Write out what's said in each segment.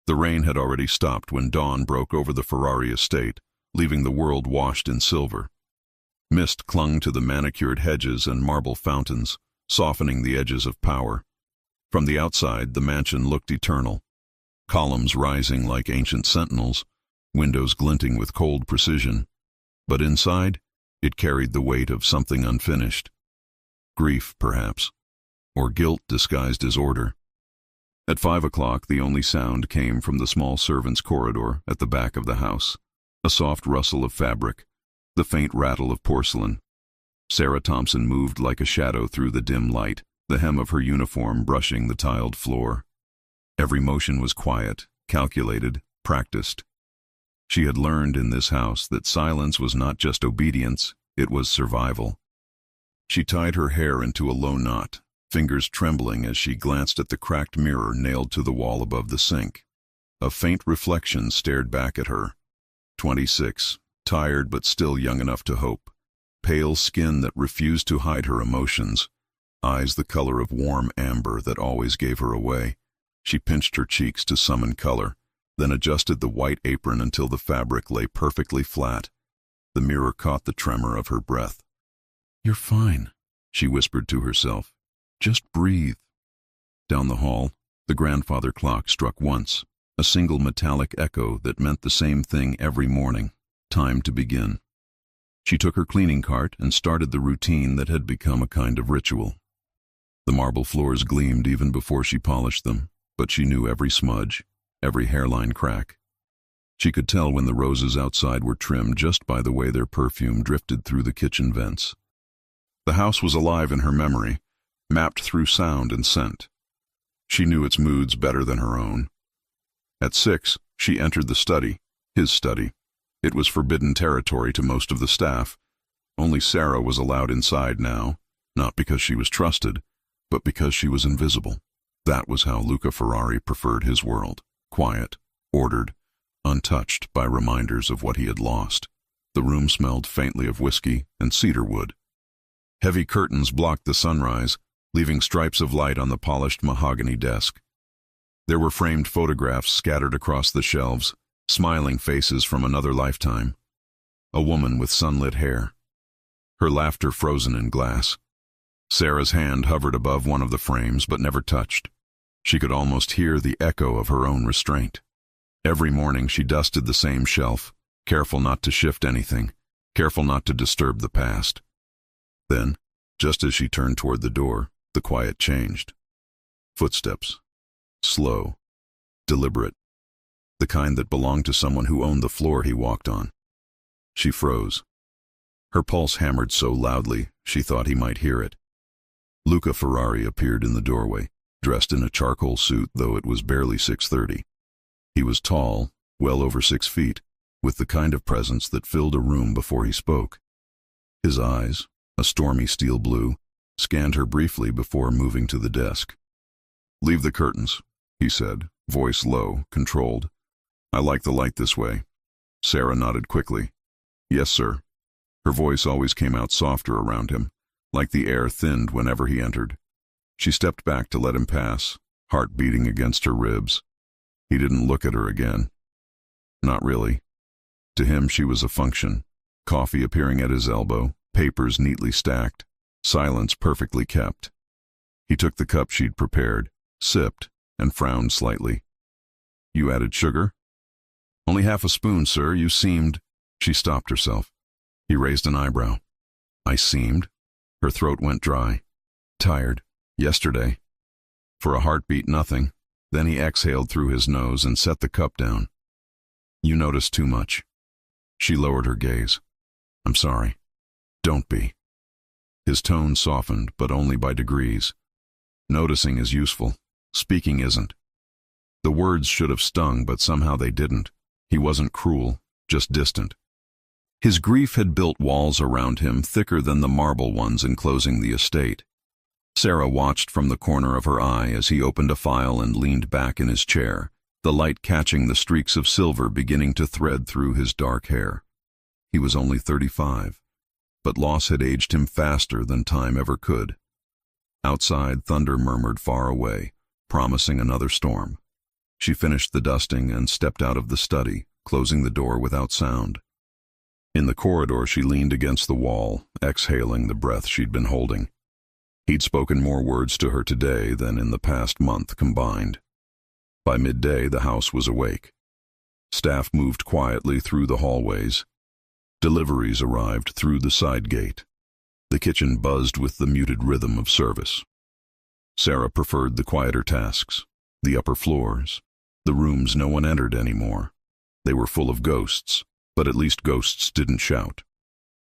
The rain had already stopped when dawn broke over the Ferrari estate, leaving the world washed in silver. Mist clung to the manicured hedges and marble fountains, softening the edges of power. From the outside, the mansion looked eternal. Columns rising like ancient sentinels, windows glinting with cold precision. But inside, it carried the weight of something unfinished. Grief, perhaps, or guilt disguised as order. At 5 o'clock, the only sound came from the small servants' corridor at the back of the house, a soft rustle of fabric, the faint rattle of porcelain. Sarah Thompson moved like a shadow through the dim light, the hem of her uniform brushing the tiled floor. Every motion was quiet, calculated, practiced. She had learned in this house that silence was not just obedience, it was survival. She tied her hair into a low knot, fingers trembling as she glanced at the cracked mirror nailed to the wall above the sink. A faint reflection stared back at her. 26, tired but still young enough to hope. Pale skin that refused to hide her emotions. Eyes the color of warm amber that always gave her away. She pinched her cheeks to summon color, then adjusted the white apron until the fabric lay perfectly flat. The mirror caught the tremor of her breath. "You're fine," she whispered to herself. "Just breathe." Down the hall, the grandfather clock struck once, a single metallic echo that meant the same thing every morning. Time to begin. She took her cleaning cart and started the routine that had become a kind of ritual. The marble floors gleamed even before she polished them, but she knew every smudge, every hairline crack. She could tell when the roses outside were trimmed just by the way their perfume drifted through the kitchen vents. The house was alive in her memory, mapped through sound and scent. She knew its moods better than her own. At 6, she entered the study, his study. It was forbidden territory to most of the staff. Only Sarah was allowed inside now, not because she was trusted, but because she was invisible. That was how Luca Ferrari preferred his world, quiet, ordered, untouched by reminders of what he had lost. The room smelled faintly of whiskey and cedar wood. Heavy curtains blocked the sunrise, leaving stripes of light on the polished mahogany desk. There were framed photographs scattered across the shelves, smiling faces from another lifetime. A woman with sunlit hair. Her laughter frozen in glass. Sarah's hand hovered above one of the frames but never touched. She could almost hear the echo of her own restraint. Every morning she dusted the same shelf, careful not to shift anything, careful not to disturb the past. Then, just as she turned toward the door, the quiet changed. Footsteps. Slow. Deliberate. The kind that belonged to someone who owned the floor he walked on. She froze. Her pulse hammered so loudly she thought he might hear it. Luca Ferrari appeared in the doorway, dressed in a charcoal suit, though it was barely 6:30. He was tall, well over 6 feet, with the kind of presence that filled a room before he spoke. His eyes, a stormy steel blue, scanned her briefly before moving to the desk. "Leave the curtains," he said, voice low, controlled. "I like the light this way." Sarah nodded quickly. "Yes, sir." Her voice always came out softer around him, like the air thinned whenever he entered. She stepped back to let him pass, heart beating against her ribs. He didn't look at her again. Not really. To him she was a function, coffee appearing at his elbow, papers neatly stacked, silence perfectly kept. He took the cup she'd prepared, sipped, and frowned slightly. "You added sugar?" "Only half a spoon, sir. You seemed—" She stopped herself. He raised an eyebrow. "I seemed?" Her throat went dry. "Tired. Yesterday." For a heartbeat, nothing. Then he exhaled through his nose and set the cup down. "You noticed too much." She lowered her gaze. "I'm sorry." "Don't be." His tone softened, but only by degrees. Noticing is useful. Speaking isn't. The words should have stung, but somehow they didn't. He wasn't cruel, just distant. His grief had built walls around him thicker than the marble ones enclosing the estate. Sarah watched from the corner of her eye as he opened a file and leaned back in his chair, the light catching the streaks of silver beginning to thread through his dark hair. He was only 35, but loss had aged him faster than time ever could. Outside, thunder murmured far away, promising another storm. She finished the dusting and stepped out of the study, closing the door without sound. In the corridor, she leaned against the wall, exhaling the breath she'd been holding. He'd spoken more words to her today than in the past month combined. By midday, the house was awake. Staff moved quietly through the hallways. Deliveries arrived through the side gate. The kitchen buzzed with the muted rhythm of service. Sarah preferred the quieter tasks, the upper floors, the rooms no one entered anymore. They were full of ghosts, but at least ghosts didn't shout.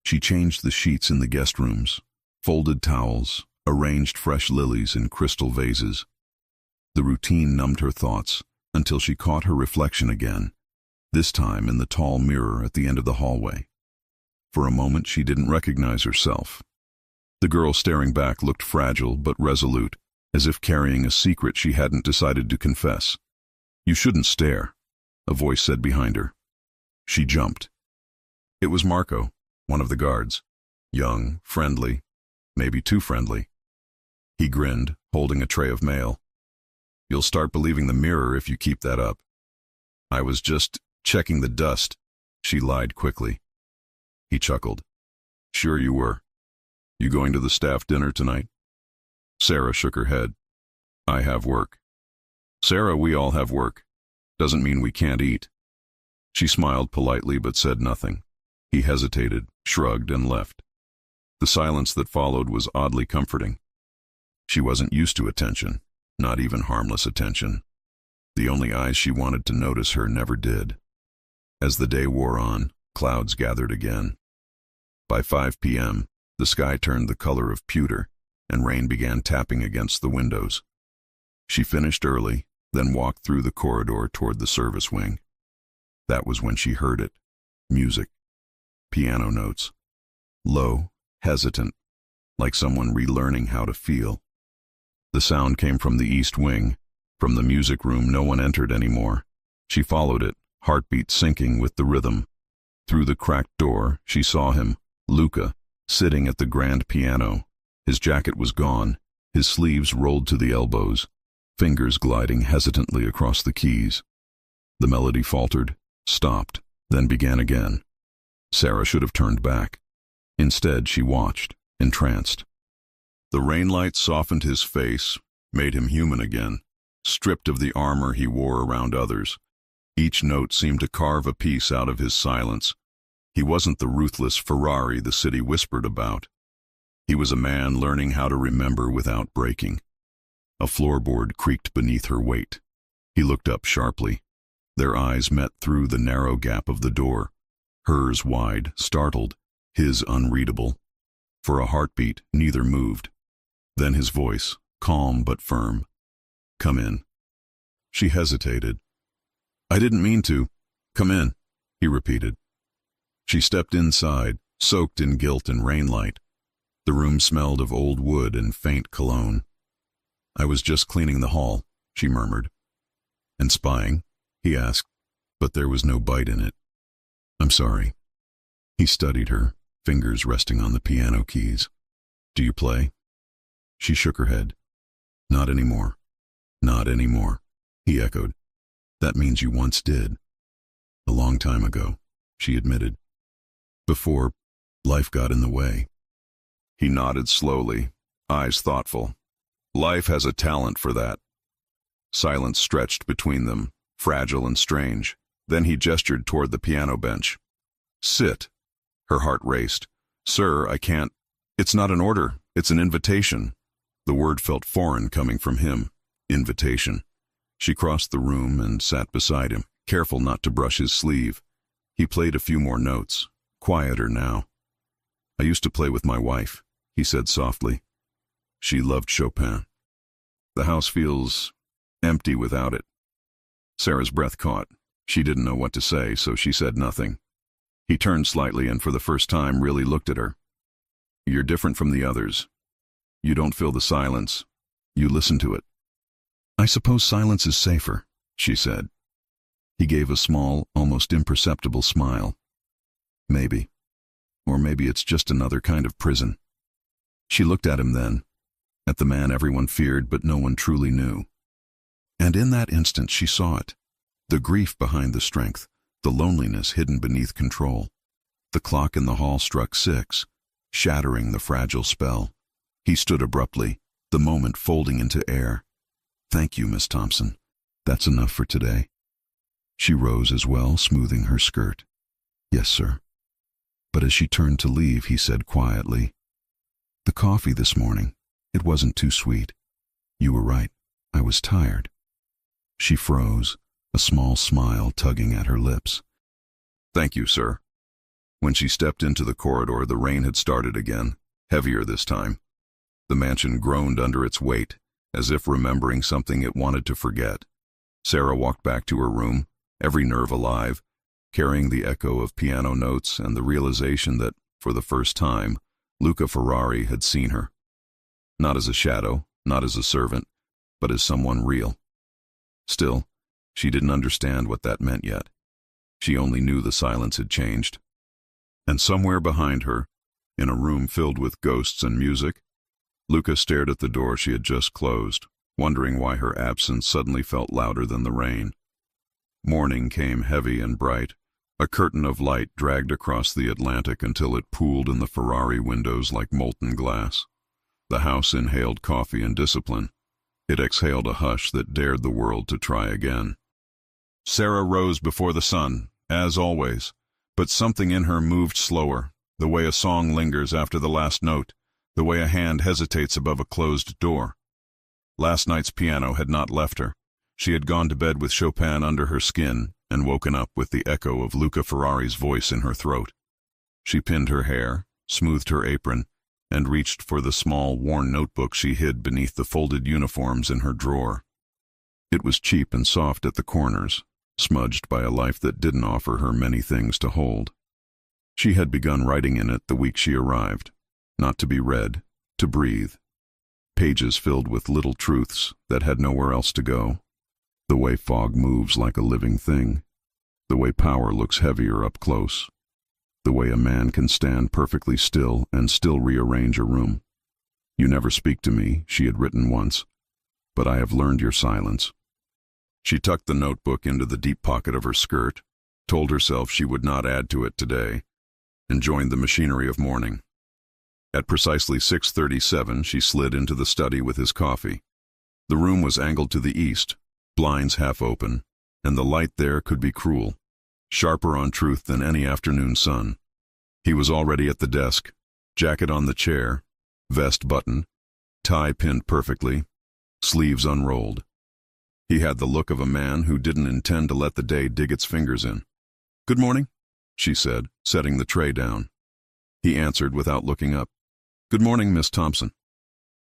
She changed the sheets in the guest rooms, folded towels, arranged fresh lilies in crystal vases. The routine numbed her thoughts until she caught her reflection again, this time in the tall mirror at the end of the hallway. For a moment, she didn't recognize herself. The girl staring back looked fragile but resolute, as if carrying a secret she hadn't decided to confess. "You shouldn't stare," a voice said behind her. She jumped. It was Marco, one of the guards. Young, friendly, maybe too friendly. He grinned, holding a tray of mail. "You'll start believing the mirror if you keep that up." "I was just checking the dust," she lied quickly. He chuckled. "Sure you were. You going to the staff dinner tonight?" Sarah shook her head. "I have work." "Sarah, we all have work. Doesn't mean we can't eat." She smiled politely but said nothing. He hesitated, shrugged, and left. The silence that followed was oddly comforting. She wasn't used to attention, not even harmless attention. The only eyes she wanted to notice her never did. As the day wore on, clouds gathered again. By 5 p.m., the sky turned the color of pewter, and rain began tapping against the windows. She finished early, then walked through the corridor toward the service wing. That was when she heard it. Music. Piano notes. Low, hesitant, like someone relearning how to feel. The sound came from the east wing. From the music room no one entered anymore. She followed it, heartbeat syncing with the rhythm. Through the cracked door, she saw him, Luca, sitting at the grand piano. His jacket was gone, his sleeves rolled to the elbows, fingers gliding hesitantly across the keys. The melody faltered, stopped, then began again. Sarah should have turned back. Instead, she watched, entranced. The rainlight softened his face, made him human again, stripped of the armor he wore around others. Each note seemed to carve a piece out of his silence. He wasn't the ruthless Ferrari the city whispered about. He was a man learning how to remember without breaking. A floorboard creaked beneath her weight. He looked up sharply. Their eyes met through the narrow gap of the door. Hers wide, startled, his unreadable. For a heartbeat, neither moved. Then his voice, calm but firm. "Come in." She hesitated. "I didn't mean to. Come in," he repeated. She stepped inside, soaked in guilt and rainlight. The room smelled of old wood and faint cologne. "I was just cleaning the hall," she murmured. "And spying?" he asked, but there was no bite in it. "I'm sorry." He studied her, fingers resting on the piano keys. "Do you play?" She shook her head. "Not anymore." "Not anymore," he echoed. "That means you once did." "A long time ago," she admitted. "Before life got in the way." He nodded slowly, eyes thoughtful. Life has a talent for that. Silence stretched between them, fragile and strange. Then he gestured toward the piano bench. "Sit." Her heart raced. "Sir, I can't." "It's not an order, it's an invitation." The word felt foreign coming from him. Invitation. She crossed the room and sat beside him, careful not to brush his sleeve. He played a few more notes, quieter now. "I used to play with my wife," he said softly. "She loved Chopin. The house feels empty without it." Sarah's breath caught. She didn't know what to say, so she said nothing. He turned slightly and for the first time really looked at her. "You're different from the others. You don't feel the silence. You listen to it." "I suppose silence is safer," she said. He gave a small, almost imperceptible smile. "Maybe. Or maybe it's just another kind of prison." She looked at him then, at the man everyone feared but no one truly knew. And in that instant she saw it. The grief behind the strength, the loneliness hidden beneath control. The clock in the hall struck 6, shattering the fragile spell. He stood abruptly, the moment folding into air. "Thank you, Miss Thompson. That's enough for today." She rose as well, smoothing her skirt. "Yes, sir." But as she turned to leave, he said quietly, "The coffee this morning, it wasn't too sweet. You were right, I was tired." She froze, a small smile tugging at her lips. "Thank you, sir." When she stepped into the corridor, the rain had started again, heavier this time. The mansion groaned under its weight, as if remembering something it wanted to forget. Sarah walked back to her room, every nerve alive, carrying the echo of piano notes and the realization that, for the first time, Luca Ferrari had seen her. Not as a shadow, not as a servant, but as someone real. Still, she didn't understand what that meant yet. She only knew the silence had changed. And somewhere behind her, in a room filled with ghosts and music, Luca stared at the door she had just closed, wondering why her absence suddenly felt louder than the rain. Morning came heavy and bright. A curtain of light dragged across the Atlantic until it pooled in the Ferrari windows like molten glass. The house inhaled coffee and discipline. It exhaled a hush that dared the world to try again. Sarah rose before the sun, as always, but something in her moved slower, the way a song lingers after the last note, the way a hand hesitates above a closed door. Last night's piano had not left her. She had gone to bed with Chopin under her skin and woken up with the echo of Luca Ferrari's voice in her throat. She pinned her hair, smoothed her apron, and reached for the small, worn notebook she hid beneath the folded uniforms in her drawer. It was cheap and soft at the corners, smudged by a life that didn't offer her many things to hold. She had begun writing in it the week she arrived, not to be read, to breathe. Pages filled with little truths that had nowhere else to go. The way fog moves like a living thing. The way power looks heavier up close. The way a man can stand perfectly still and still rearrange a room. "You never speak to me," she had written once, "but I have learned your silence." She tucked the notebook into the deep pocket of her skirt, told herself she would not add to it today, and joined the machinery of morning. At precisely 6:37, she slid into the study with his coffee. The room was angled to the east, blinds half open, and the light there could be cruel, sharper on truth than any afternoon sun. He was already at the desk, jacket on the chair, vest buttoned, tie pinned perfectly, sleeves unrolled. He had the look of a man who didn't intend to let the day dig its fingers in. "Good morning," she said, setting the tray down. He answered without looking up. "Good morning, Miss Thompson."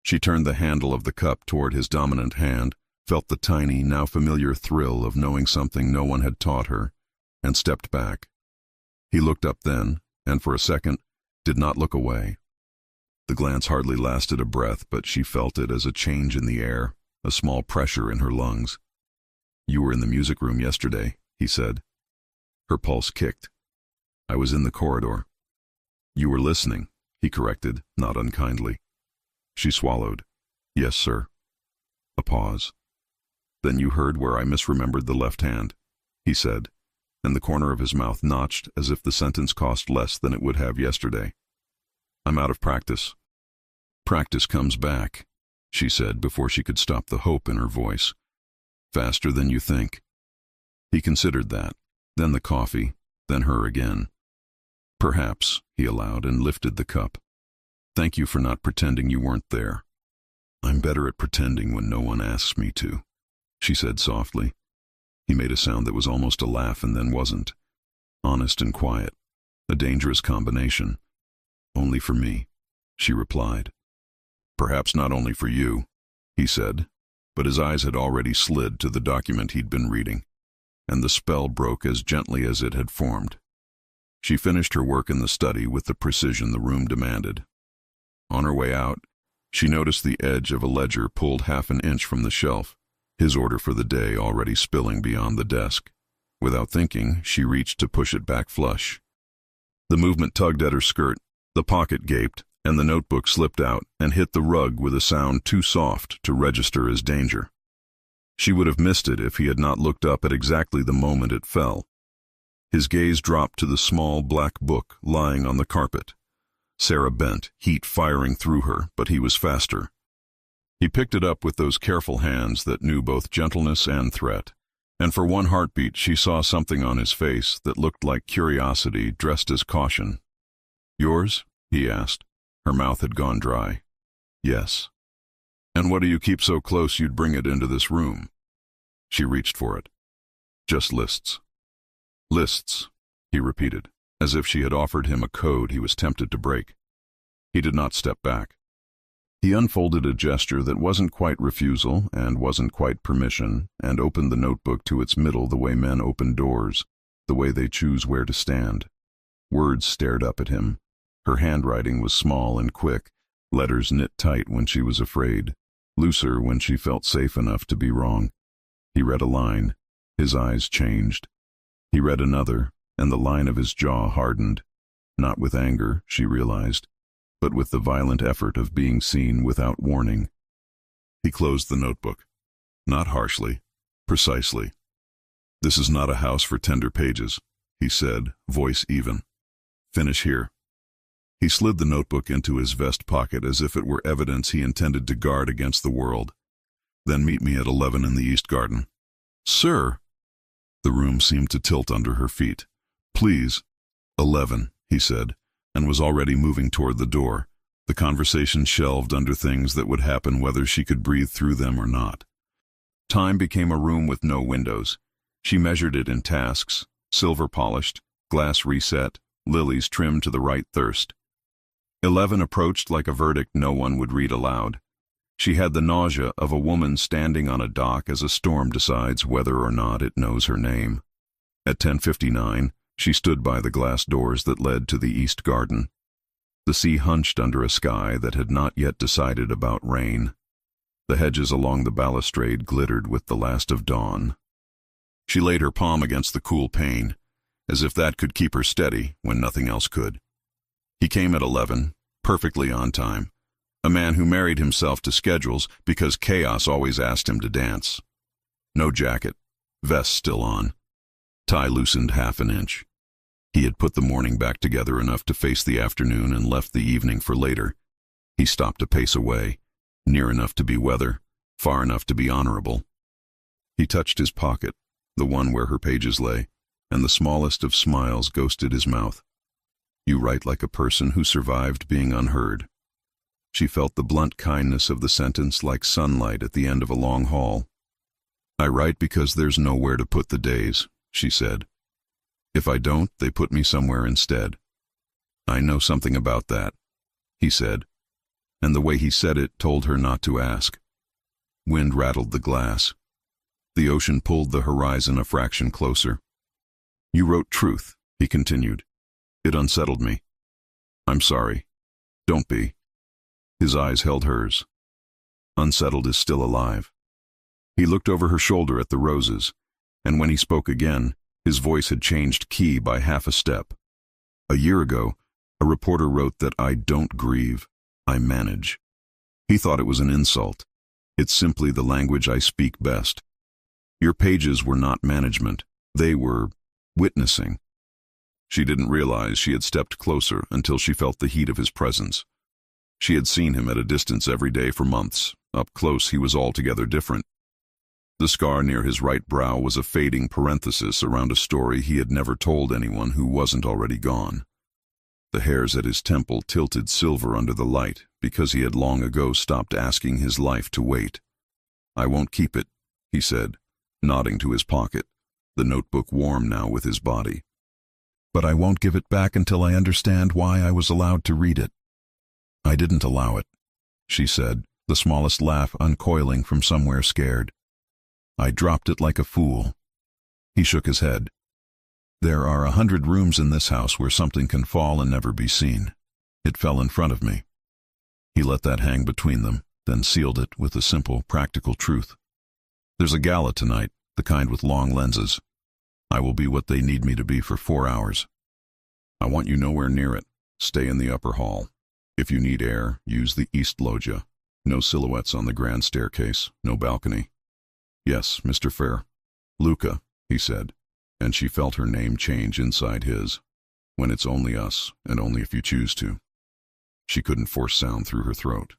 She turned the handle of the cup toward his dominant hand, felt the tiny, now familiar thrill of knowing something no one had taught her, and stepped back. He looked up then, and for a second, did not look away. The glance hardly lasted a breath, but she felt it as a change in the air, a small pressure in her lungs. "You were in the music room yesterday," he said. Her pulse kicked. "I was in the corridor." "You were listening," he corrected, not unkindly. She swallowed. "Yes, sir." A pause. "Then you heard where I misremembered the left hand," he said, and the corner of his mouth notched as if the sentence cost less than it would have yesterday. "I'm out of practice." "Practice comes back," she said before she could stop the hope in her voice. "Faster than you think." He considered that, then the coffee, then her again. "Perhaps," he allowed, and lifted the cup. "Thank you for not pretending you weren't there." "I'm better at pretending when no one asks me to," she said softly. He made a sound that was almost a laugh and then wasn't. Honest and quiet. A dangerous combination. "Only for me," she replied. "Perhaps not only for you," he said, but his eyes had already slid to the document he'd been reading, and the spell broke as gently as it had formed. She finished her work in the study with the precision the room demanded. On her way out, she noticed the edge of a ledger pulled half an inch from the shelf, his order for the day already spilling beyond the desk. Without thinking, she reached to push it back flush. The movement tugged at her skirt, the pocket gaped, and the notebook slipped out and hit the rug with a sound too soft to register as danger. She would have missed it if he had not looked up at exactly the moment it fell. His gaze dropped to the small black book lying on the carpet. Sarah bent, heat firing through her, but he was faster. He picked it up with those careful hands that knew both gentleness and threat, and for one heartbeat she saw something on his face that looked like curiosity dressed as caution. "Yours?" he asked. Her mouth had gone dry. "Yes." "And what do you keep so close you'd bring it into this room?" She reached for it. "Just lists." "Lists," he repeated, as if she had offered him a code he was tempted to break. He did not step back. He unfolded a gesture that wasn't quite refusal and wasn't quite permission, and opened the notebook to its middle the way men open doors, the way they choose where to stand. Words stared up at him. Her handwriting was small and quick, letters knit tight when she was afraid, looser when she felt safe enough to be wrong. He read a line. His eyes changed. He read another, and the line of his jaw hardened. Not with anger, she realized, but with the violent effort of being seen without warning. He closed the notebook. Not harshly, precisely. "This is not a house for tender pages," he said, voice even. "Finish here." He slid the notebook into his vest pocket as if it were evidence he intended to guard against the world. "Then meet me at 11 in the East Garden." "Sir!" The room seemed to tilt under her feet. "Please." 11, he said, and was already moving toward the door. The conversation shelved under things that would happen whether she could breathe through them or not. Time became a room with no windows. She measured it in tasks, silver polished, glass reset, lilies trimmed to the right thirst. 11 approached like a verdict no one would read aloud. She had the nausea of a woman standing on a dock as a storm decides whether or not it knows her name. At 10:59, she stood by the glass doors that led to the East Garden. The sea hunched under a sky that had not yet decided about rain. The hedges along the balustrade glittered with the last of dawn. She laid her palm against the cool pane, as if that could keep her steady when nothing else could. He came at 11, perfectly on time. A man who married himself to schedules because chaos always asked him to dance. No jacket, vest still on. Tie loosened half an inch. He had put the morning back together enough to face the afternoon and left the evening for later. He stopped a pace away, near enough to be weather, far enough to be honorable. He touched his pocket, the one where her pages lay, and the smallest of smiles ghosted his mouth. "You write like a person who survived being unheard." She felt the blunt kindness of the sentence like sunlight at the end of a long haul. "I write because there's nowhere to put the days," she said. "If I don't, they put me somewhere instead." "I know something about that," he said, and the way he said it told her not to ask. Wind rattled the glass. The ocean pulled the horizon a fraction closer. "You wrote truth," he continued. "It unsettled me. I'm sorry. Don't be." His eyes held hers. "Unsettled is still alive." He looked over her shoulder at the roses, and when he spoke again, his voice had changed key by half a step. "A year ago, a reporter wrote that I don't grieve, I manage." He thought it was an insult. "It's simply the language I speak best. Your pages were not management. They were witnessing." She didn't realize she had stepped closer until she felt the heat of his presence. She had seen him at a distance every day for months. Up close, he was altogether different. The scar near his right brow was a fading parenthesis around a story he had never told anyone who wasn't already gone. The hairs at his temple tilted silver under the light because he had long ago stopped asking his life to wait. "I won't keep it," he said, nodding to his pocket, the notebook warm now with his body. "But I won't give it back until I understand why I was allowed to read it." "I didn't allow it," she said, the smallest laugh uncoiling from somewhere scared. "I dropped it like a fool." He shook his head. "There are 100 rooms in this house where something can fall and never be seen. It fell in front of me." He let that hang between them, then sealed it with a simple, practical truth. "There's a gala tonight, the kind with long lenses. I will be what they need me to be for 4 hours. I want you nowhere near it. Stay in the upper hall. If you need air, use the east loggia. No silhouettes on the grand staircase, no balcony. "Yes, Mr. Fair." "Luca," he said, and she felt her name change inside his. "When it's only us, and only if you choose to." She couldn't force sound through her throat.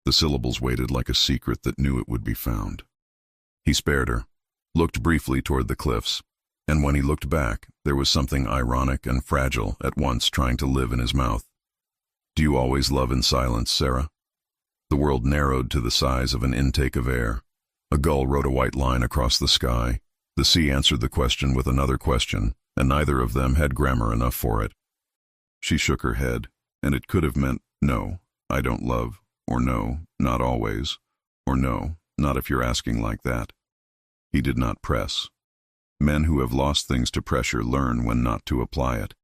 The syllables waited like a secret that knew it would be found. He spared her, looked briefly toward the cliffs, and when he looked back, there was something ironic and fragile at once trying to live in his mouth. "Do you always love in silence, Sarah?" The world narrowed to the size of an intake of air. A gull wrote a white line across the sky. The sea answered the question with another question, and neither of them had grammar enough for it. She shook her head, and it could have meant, "No, I don't love," or "No, not always," or "No, not if you're asking like that." He did not press. Men who have lost things to pressure learn when not to apply it.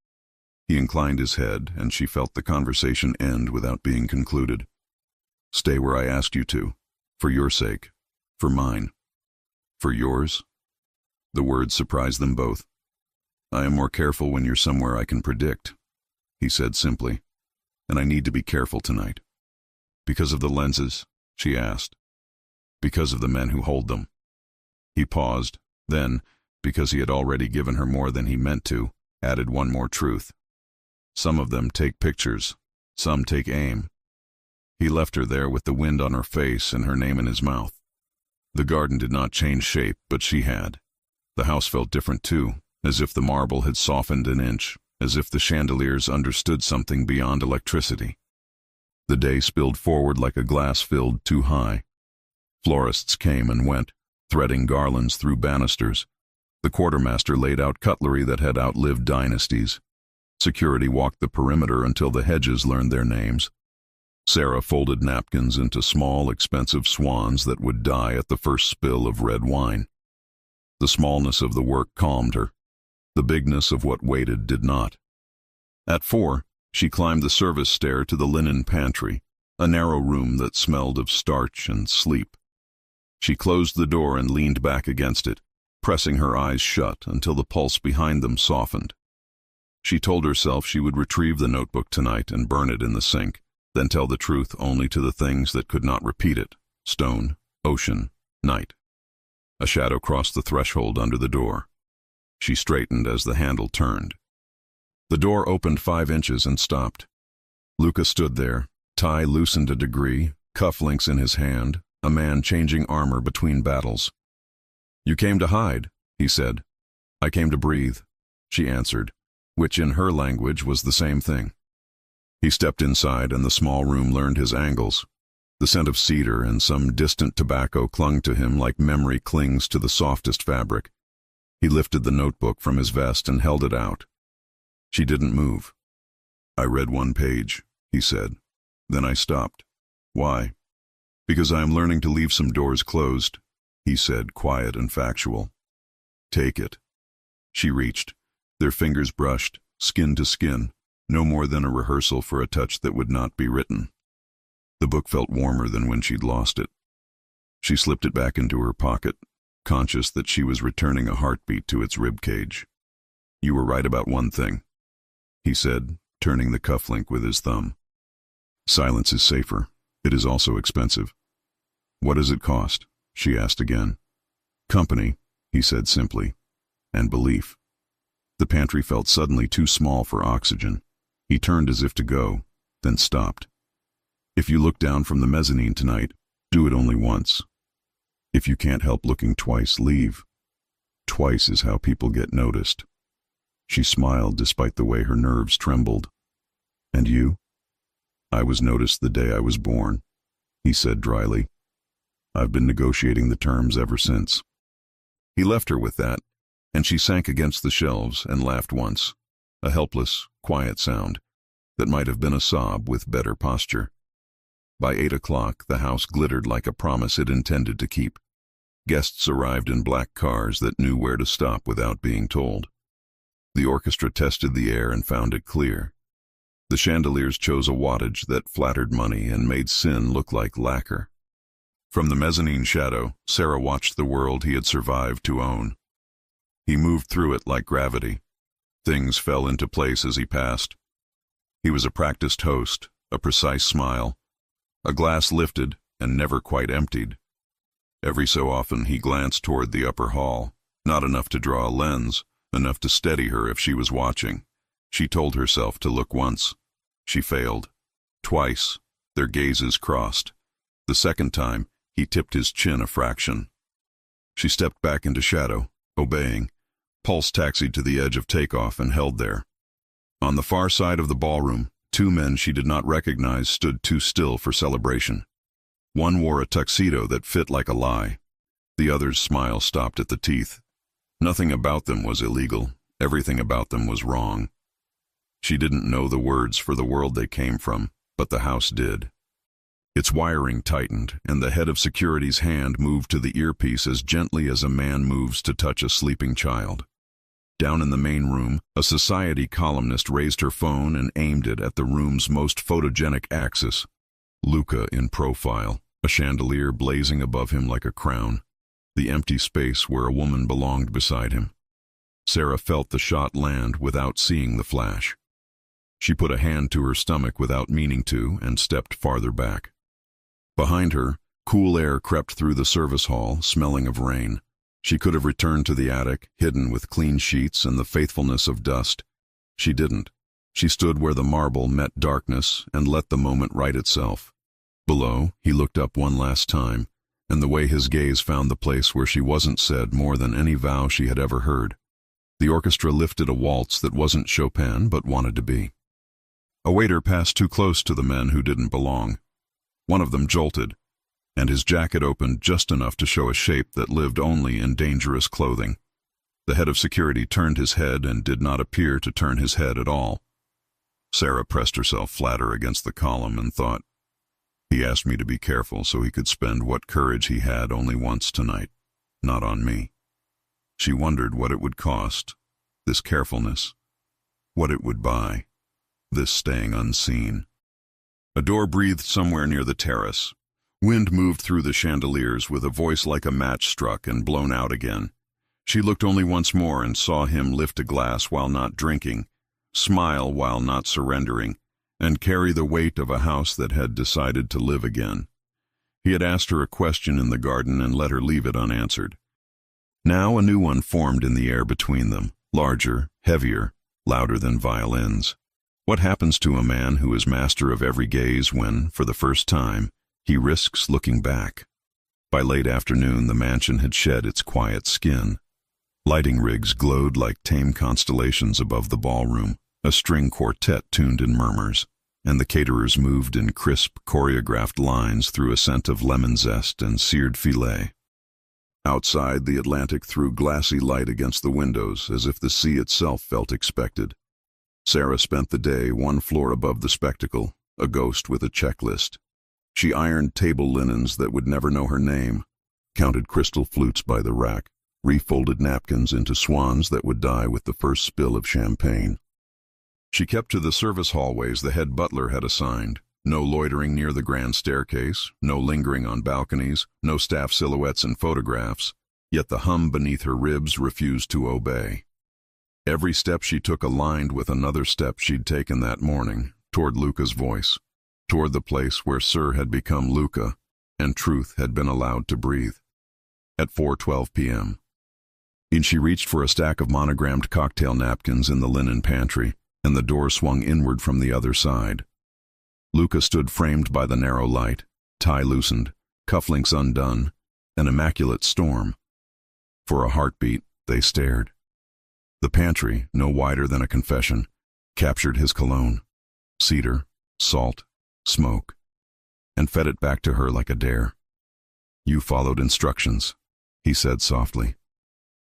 He inclined his head, and she felt the conversation end without being concluded. "Stay where I asked you to. For your sake. For mine." "For yours?" The words surprised them both. "I am more careful when you're somewhere I can predict," he said simply. "And I need to be careful tonight." "Because of the lenses?" she asked. "Because of the men who hold them." He paused, then, because he had already given her more than he meant to, added one more truth. "Some of them take pictures. Some take aim." He left her there with the wind on her face and her name in his mouth. The garden did not change shape, but she had. The house felt different too, as if the marble had softened an inch, as if the chandeliers understood something beyond electricity. The day spilled forward like a glass filled too high. Florists came and went, threading garlands through banisters. The quartermaster laid out cutlery that had outlived dynasties. Security walked the perimeter until the hedges learned their names. Sarah folded napkins into small, expensive swans that would die at the first spill of red wine. The smallness of the work calmed her. The bigness of what waited did not. At 4, she climbed the service stair to the linen pantry, a narrow room that smelled of starch and sleep. She closed the door and leaned back against it, pressing her eyes shut until the pulse behind them softened. She told herself she would retrieve the notebook tonight and burn it in the sink, then tell the truth only to the things that could not repeat it: stone, ocean, night. A shadow crossed the threshold under the door. She straightened as the handle turned. The door opened 5 inches and stopped. Luca stood there, tie loosened a degree, cufflinks in his hand, a man changing armor between battles. "You came to hide," he said. "I came to breathe," she answered, which in her language was the same thing. He stepped inside, and the small room learned his angles. The scent of cedar and some distant tobacco clung to him like memory clings to the softest fabric. He lifted the notebook from his vest and held it out. She didn't move. "I read 1 page, he said. Then I stopped. "Why?" "Because I am learning to leave some doors closed," he said, quiet and factual. "Take it." She reached. Their fingers brushed, skin to skin, no more than a rehearsal for a touch that would not be written. The book felt warmer than when she'd lost it. She slipped it back into her pocket, conscious that she was returning a heartbeat to its ribcage. "You were right about one thing," he said, turning the cufflink with his thumb. "Silence is safer. It is also expensive." "What does it cost?" she asked again. "Company," he said simply, "and belief." The pantry felt suddenly too small for oxygen. He turned as if to go, then stopped. "If you look down from the mezzanine tonight, do it only once. If you can't help looking twice, leave. Twice is how people get noticed." She smiled despite the way her nerves trembled. "And you?" "I was noticed the day I was born," he said dryly. "I've been negotiating the terms ever since." He left her with that, and she sank against the shelves and laughed once, a helpless, quiet sound that might have been a sob with better posture. By 8 o'clock, the house glittered like a promise it intended to keep. Guests arrived in black cars that knew where to stop without being told. The orchestra tested the air and found it clear. The chandeliers chose a wattage that flattered money and made sin look like lacquer. From the mezzanine shadow, Sarah watched the world he had survived to own. He moved through it like gravity. Things fell into place as he passed. He was a practiced host, a precise smile, a glass lifted and never quite emptied. Every so often he glanced toward the upper hall, not enough to draw a lens, enough to steady her if she was watching. She told herself to look once. She failed. Twice, their gazes crossed. The second time, he tipped his chin a fraction. She stepped back into shadow, obeying. Pulse taxied to the edge of takeoff and held there. On the far side of the ballroom, two men she did not recognize stood too still for celebration. One wore a tuxedo that fit like a lie. The other's smile stopped at the teeth. Nothing about them was illegal. Everything about them was wrong. She didn't know the words for the world they came from, but the house did. Its wiring tightened, and the head of security's hand moved to the earpiece as gently as a man moves to touch a sleeping child. Down in the main room, a society columnist raised her phone and aimed it at the room's most photogenic axis. Luca in profile, a chandelier blazing above him like a crown. The empty space where a woman belonged beside him. Sarah felt the shot land without seeing the flash. She put a hand to her stomach without meaning to and stepped farther back. Behind her, cool air crept through the service hall, smelling of rain. She could have returned to the attic, hidden with clean sheets and the faithfulness of dust. She didn't. She stood where the marble met darkness and let the moment right itself. Below, he looked up one last time, and the way his gaze found the place where she wasn't said more than any vow she had ever heard. The orchestra lifted a waltz that wasn't Chopin but wanted to be. A waiter passed too close to the men who didn't belong. One of them jolted, and his jacket opened just enough to show a shape that lived only in dangerous clothing. The head of security turned his head and did not appear to turn his head at all. Sarah pressed herself flatter against the column and thought, he asked me to be careful so he could spend what courage he had only once tonight, not on me. She wondered what it would cost, this carefulness, what it would buy, this staying unseen. A door breathed somewhere near the terrace. Wind moved through the chandeliers with a voice like a match struck and blown out again. She looked only once more and saw him lift a glass while not drinking, smile while not surrendering, and carry the weight of a house that had decided to live again. He had asked her a question in the garden and let her leave it unanswered. Now a new one formed in the air between them, larger, heavier, louder than violins. What happens to a man who is master of every gaze when, for the first time, he risks looking back? By late afternoon, the mansion had shed its quiet skin. Lighting rigs glowed like tame constellations above the ballroom. A string quartet tuned in murmurs, and the caterers moved in crisp, choreographed lines through a scent of lemon zest and seared filet. Outside, the Atlantic threw glassy light against the windows as if the sea itself felt expected. Sarah spent the day one floor above the spectacle, a ghost with a checklist. She ironed table linens that would never know her name, counted crystal flutes by the rack, refolded napkins into swans that would die with the first spill of champagne. She kept to the service hallways the head butler had assigned. No loitering near the grand staircase, no lingering on balconies, no staff silhouettes and photographs, yet the hum beneath her ribs refused to obey. Every step she took aligned with another step she'd taken that morning, toward Luca's voice, toward the place where Sir had become Luca, and truth had been allowed to breathe. At 4:12 p.m. She reached for a stack of monogrammed cocktail napkins in the linen pantry, and the door swung inward from the other side. Luca stood framed by the narrow light, tie loosened, cufflinks undone, an immaculate storm. For a heartbeat, they stared. The pantry, no wider than a confession, captured his cologne, cedar, salt, smoke, and fed it back to her like a dare. "You followed instructions," he said softly.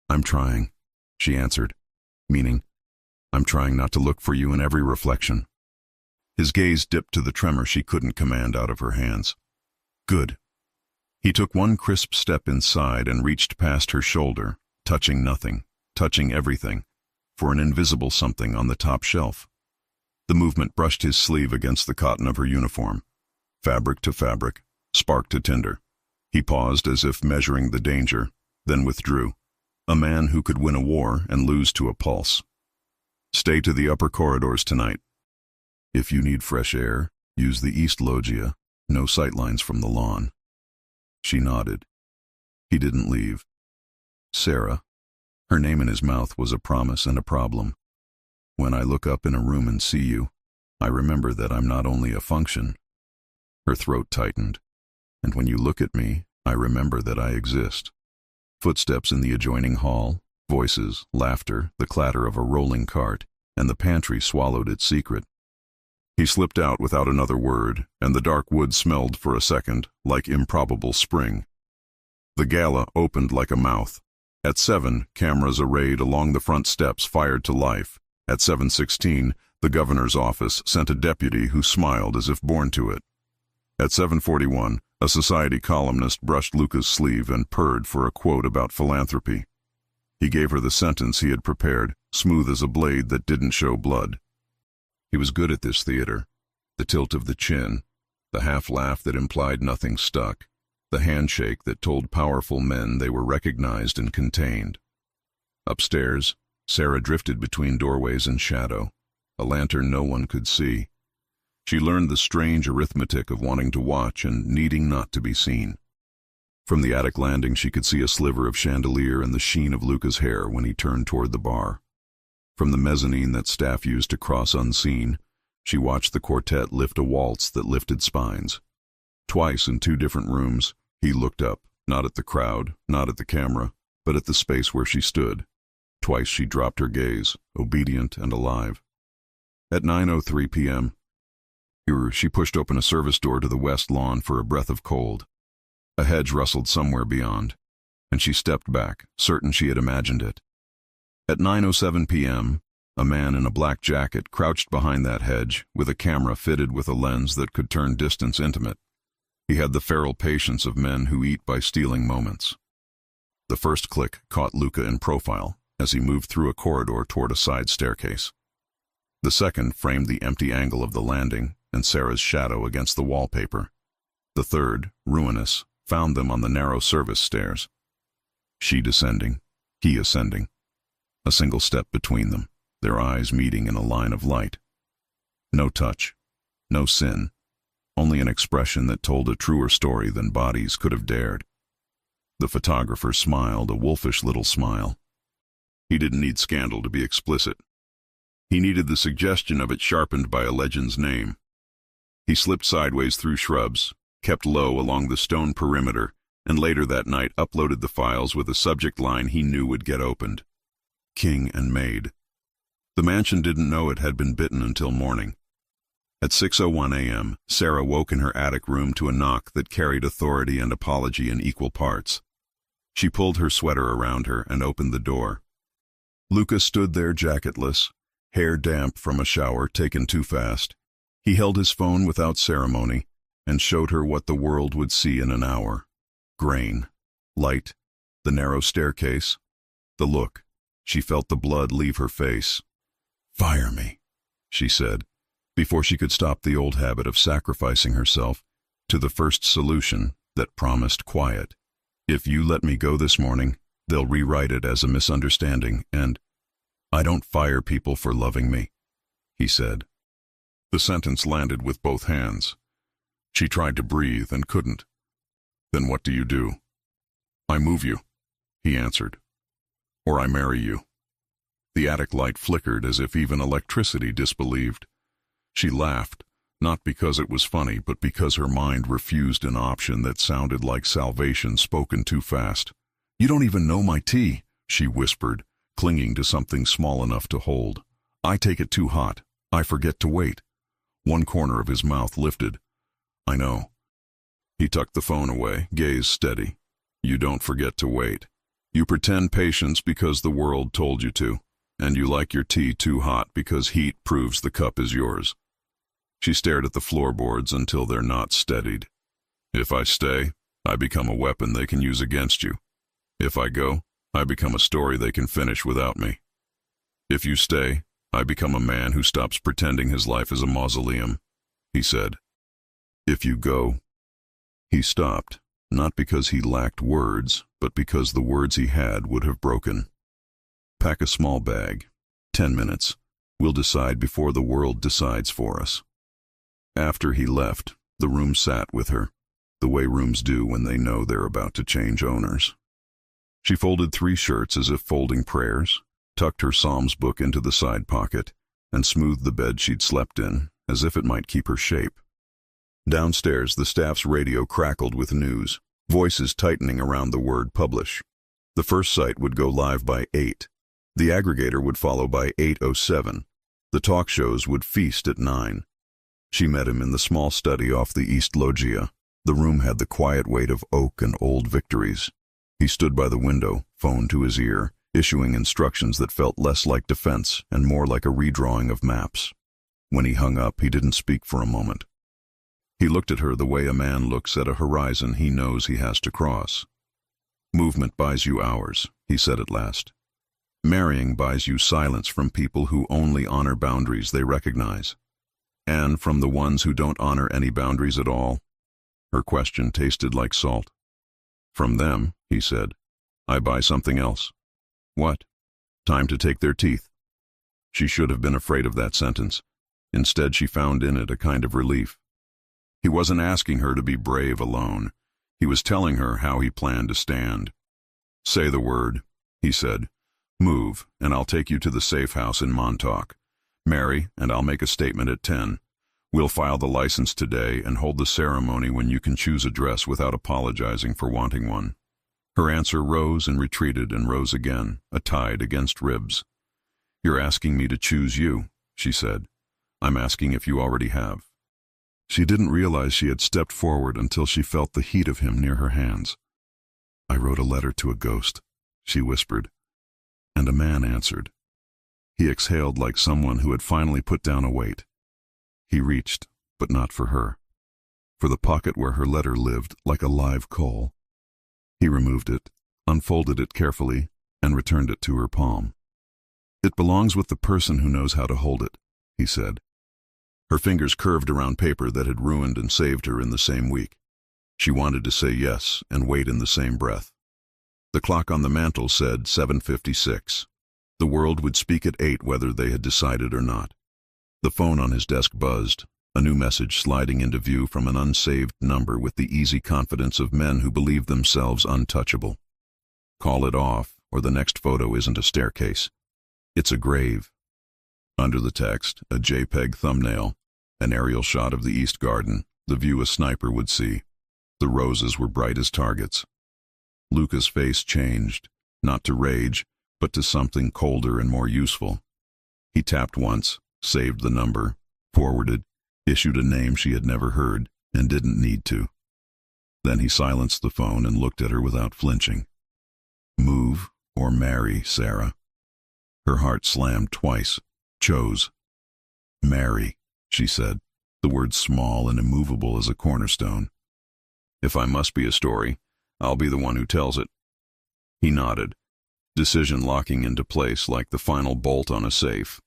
"I'm trying," she answered, meaning, "I'm trying not to look for you in every reflection." His gaze dipped to the tremor she couldn't command out of her hands. "Good." He took one crisp step inside and reached past her shoulder, touching nothing, touching everything, for an invisible something on the top shelf. The movement brushed his sleeve against the cotton of her uniform, fabric to fabric, spark to tinder. He paused as if measuring the danger, then withdrew. A man who could win a war and lose to a pulse. "Stay to the upper corridors tonight. If you need fresh air, use the east loggia, no sightlines from the lawn." She nodded. He didn't leave. Sarah. Her name in his mouth was a promise and a problem. When I look up in a room and see you, I remember that I'm not only a function. Her throat tightened. And when you look at me, I remember that I exist. Footsteps in the adjoining hall, voices, laughter, the clatter of a rolling cart, and the pantry swallowed its secret. He slipped out without another word, and the dark wood smelled for a second like improbable spring. The gala opened like a mouth. At 7, cameras arrayed along the front steps fired to life. At 7:16, the governor's office sent a deputy who smiled as if born to it. At 7:41, a society columnist brushed Luca's sleeve and purred for a quote about philanthropy. He gave her the sentence he had prepared, smooth as a blade that didn't show blood. He was good at this theater. The tilt of the chin, the half-laugh that implied nothing stuck, the handshake that told powerful men they were recognized and contained. Upstairs, Sarah drifted between doorways and shadow, a lantern no one could see. She learned the strange arithmetic of wanting to watch and needing not to be seen. From the attic landing she could see a sliver of chandelier and the sheen of Luca's hair when he turned toward the bar. From the mezzanine that staff used to cross unseen, she watched the quartet lift a waltz that lifted spines. Twice in 2 different rooms, he looked up, not at the crowd, not at the camera, but at the space where she stood. Twice she dropped her gaze, obedient and alive. At 9:03 p.m., she pushed open a service door to the west lawn for a breath of cold. A hedge rustled somewhere beyond, and she stepped back, certain she had imagined it. At 9:07 p.m., a man in a black jacket crouched behind that hedge with a camera fitted with a lens that could turn distance intimate. He had the feral patience of men who eat by stealing moments. The first click caught Luca in profile as he moved through a corridor toward a side staircase. The second framed the empty angle of the landing and Sarah's shadow against the wallpaper. The third, ruinous, found them on the narrow service stairs. She descending, he ascending. A single step between them, their eyes meeting in a line of light. No touch, no sin, only an expression that told a truer story than bodies could have dared. The photographer smiled, a wolfish little smile. He didn't need scandal to be explicit. He needed the suggestion of it sharpened by a legend's name. He slipped sideways through shrubs, kept low along the stone perimeter, and later that night uploaded the files with a subject line he knew would get opened. King and Maid. The mansion didn't know it had been bitten until morning. At 6:01 a.m., Sarah woke in her attic room to a knock that carried authority and apology in equal parts. She pulled her sweater around her and opened the door. Luca stood there jacketless, hair damp from a shower taken too fast. He held his phone without ceremony and showed her what the world would see in an hour. Grain, light, the narrow staircase, the look. She felt the blood leave her face. "Fire me," she said, before she could stop the old habit of sacrificing herself to the first solution that promised quiet. "If you let me go this morning, they'll rewrite it as a misunderstanding, and I don't fire people for loving me," he said. The sentence landed with both hands. She tried to breathe and couldn't. "Then what do you do?" "I move you," he answered. "Or I marry you." The attic light flickered as if even electricity disbelieved. She laughed, not because it was funny, but because her mind refused an option that sounded like salvation spoken too fast. "You don't even know my tea," she whispered, clinging to something small enough to hold. "I take it too hot. I forget to wait." One corner of his mouth lifted. "I know." He tucked the phone away, gaze steady. "You don't forget to wait. You pretend patience because the world told you to, and you like your tea too hot because heat proves the cup is yours." She stared at the floorboards until their knots steadied. "If I stay, I become a weapon they can use against you. If I go, I become a story they can finish without me. If you stay, I become a man who stops pretending his life is a mausoleum," he said. "If you go..." He stopped, not because he lacked words, but because the words he had would have broken. "Pack a small bag. 10 minutes. We'll decide before the world decides for us." After he left, the room sat with her. the way rooms do when they know they're about to change owners. She folded 3 shirts as if folding prayers, tucked her Psalms book into the side pocket, and smoothed the bed she'd slept in, as if it might keep her shape. Downstairs, the staff's radio crackled with news, voices tightening around the word publish. The first site would go live by 8. The aggregator would follow by 8:07. The talk shows would feast at 9. She met him in the small study off the East Loggia. The room had the quiet weight of oak and old victories. He stood by the window, phone to his ear, issuing instructions that felt less like defense and more like a redrawing of maps. When he hung up, he didn't speak for a moment. He looked at her the way a man looks at a horizon he knows he has to cross. "Movement buys you hours," he said at last. "Marrying buys you silence from people who only honor boundaries they recognize. And from the ones who don't honor any boundaries at all." Her question tasted like salt. "From them," he said, "I buy something else." "What?" "Time to take their teeth." She should have been afraid of that sentence. Instead, she found in it a kind of relief. He wasn't asking her to be brave alone. He was telling her how he planned to stand. "Say the word," he said. "Move, and I'll take you to the safe house in Montauk. Marry, and I'll make a statement at 10. We'll file the license today and hold the ceremony when you can choose a dress without apologizing for wanting one." Her answer rose and retreated and rose again, a tide against ribs. "You're asking me to choose you," she said. "I'm asking if you already have." She didn't realize she had stepped forward until she felt the heat of him near her hands. "I wrote a letter to a ghost," she whispered, and a man answered. He exhaled like someone who had finally put down a weight. He reached, but not for her, for the pocket where her letter lived like a live coal. He removed it, unfolded it carefully, and returned it to her palm. "It belongs with the person who knows how to hold it," he said. Her fingers curved around paper that had ruined and saved her in the same week. She wanted to say yes and wait in the same breath. The clock on the mantel said 7:56. The world would speak at 8 whether they had decided or not. The phone on his desk buzzed, a new message sliding into view from an unsaved number with the easy confidence of men who believe themselves untouchable. "Call it off, or the next photo isn't a staircase. It's a grave." Under the text, a JPEG thumbnail, an aerial shot of the East Garden, the view a sniper would see. The roses were bright as targets. Luca's face changed, not to rage, but to something colder and more useful. He tapped once, saved the number, forwarded, issued a name she had never heard and didn't need to. Then he silenced the phone and looked at her without flinching. "Move or marry, Sarah." Her heart slammed twice. Chose. "Marry," she said, the word small and immovable as a cornerstone. "If I must be a story, I'll be the one who tells it." He nodded, decision locking into place like the final bolt on a safe.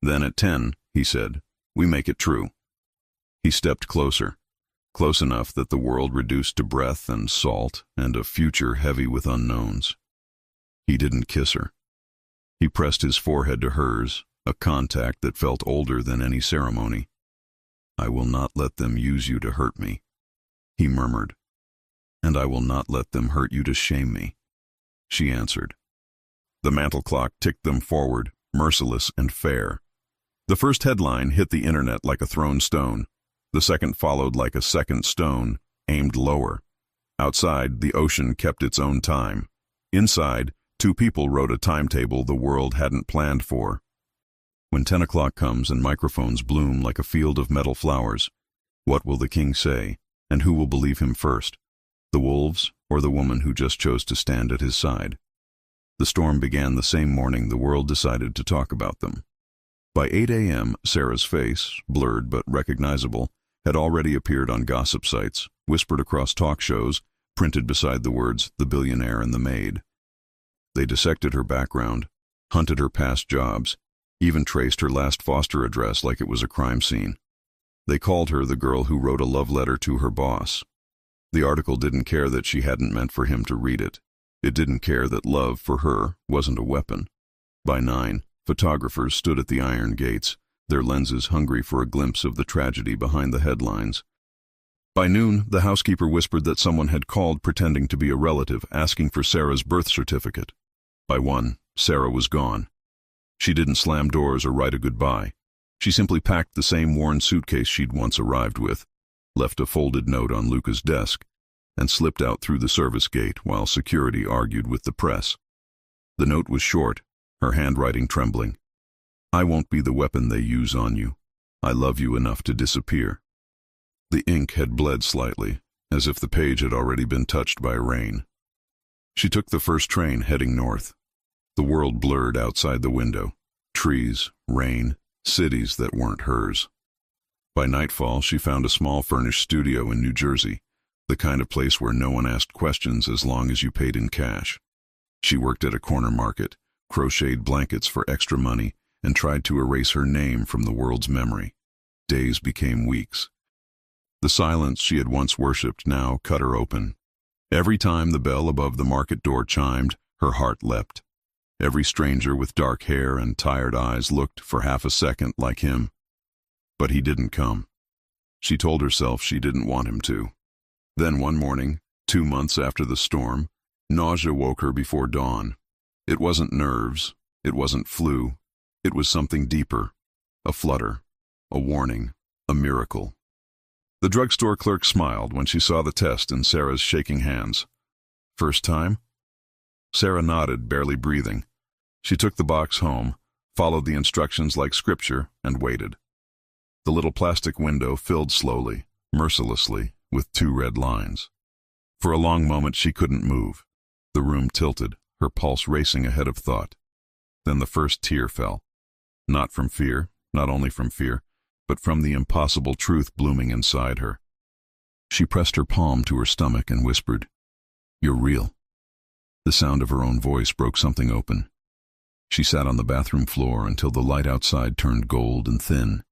"Then at 10, he said, "we make it true." He stepped closer, close enough that the world reduced to breath and salt and a future heavy with unknowns. He didn't kiss her. He pressed his forehead to hers, a contact that felt older than any ceremony. "I will not let them use you to hurt me," he murmured. "And I will not let them hurt you to shame me," she answered. The mantel clock ticked them forward, merciless and fair. The first headline hit the internet like a thrown stone. The second followed like a second stone, aimed lower. Outside, the ocean kept its own time. Inside, 2 people wrote a timetable the world hadn't planned for. When 10 o'clock comes and microphones bloom like a field of metal flowers, what will the king say, and who will believe him first? The wolves or the woman who just chose to stand at his side? The storm began the same morning the world decided to talk about them. By 8 a.m., Sarah's face, blurred but recognizable, had already appeared on gossip sites, whispered across talk shows, printed beside the words, "The Billionaire and the Maid." They dissected her background, hunted her past jobs, even traced her last foster address like it was a crime scene. They called her the girl who wrote a love letter to her boss. The article didn't care that she hadn't meant for him to read it. It didn't care that love, for her, wasn't a weapon. By 9, photographers stood at the iron gates, their lenses hungry for a glimpse of the tragedy behind the headlines. By noon, the housekeeper whispered that someone had called pretending to be a relative, asking for Sarah's birth certificate. By 1, Sarah was gone. She didn't slam doors or write a goodbye. She simply packed the same worn suitcase she'd once arrived with, left a folded note on Luca's desk, and slipped out through the service gate while security argued with the press. The note was short, her handwriting trembling. "I won't be the weapon they use on you. I love you enough to disappear." The ink had bled slightly, as if the page had already been touched by rain. She took the first train heading north. The world blurred outside the window. Trees, rain, cities that weren't hers. By nightfall, she found a small furnished studio in New Jersey, the kind of place where no one asked questions as long as you paid in cash. She worked at a corner market, crocheted blankets for extra money, and tried to erase her name from the world's memory. Days became weeks. The silence she had once worshipped now cut her open. Every time the bell above the market door chimed, her heart leapt. Every stranger with dark hair and tired eyes looked for half a second like him. But he didn't come. She told herself she didn't want him to. Then one morning, 2 months after the storm, nausea woke her before dawn. It wasn't nerves, it wasn't flu, it was something deeper. A flutter, a warning, a miracle. The drugstore clerk smiled when she saw the test in Sarah's shaking hands. "First time?" Sarah nodded, barely breathing. She took the box home, followed the instructions like scripture, and waited. The little plastic window filled slowly, mercilessly, with 2 red lines. For a long moment she couldn't move. The room tilted, her pulse racing ahead of thought. Then the first tear fell. Not from fear, not only from fear, but from the impossible truth blooming inside her. She pressed her palm to her stomach and whispered, "You're real." The sound of her own voice broke something open. She sat on the bathroom floor until the light outside turned gold and thin.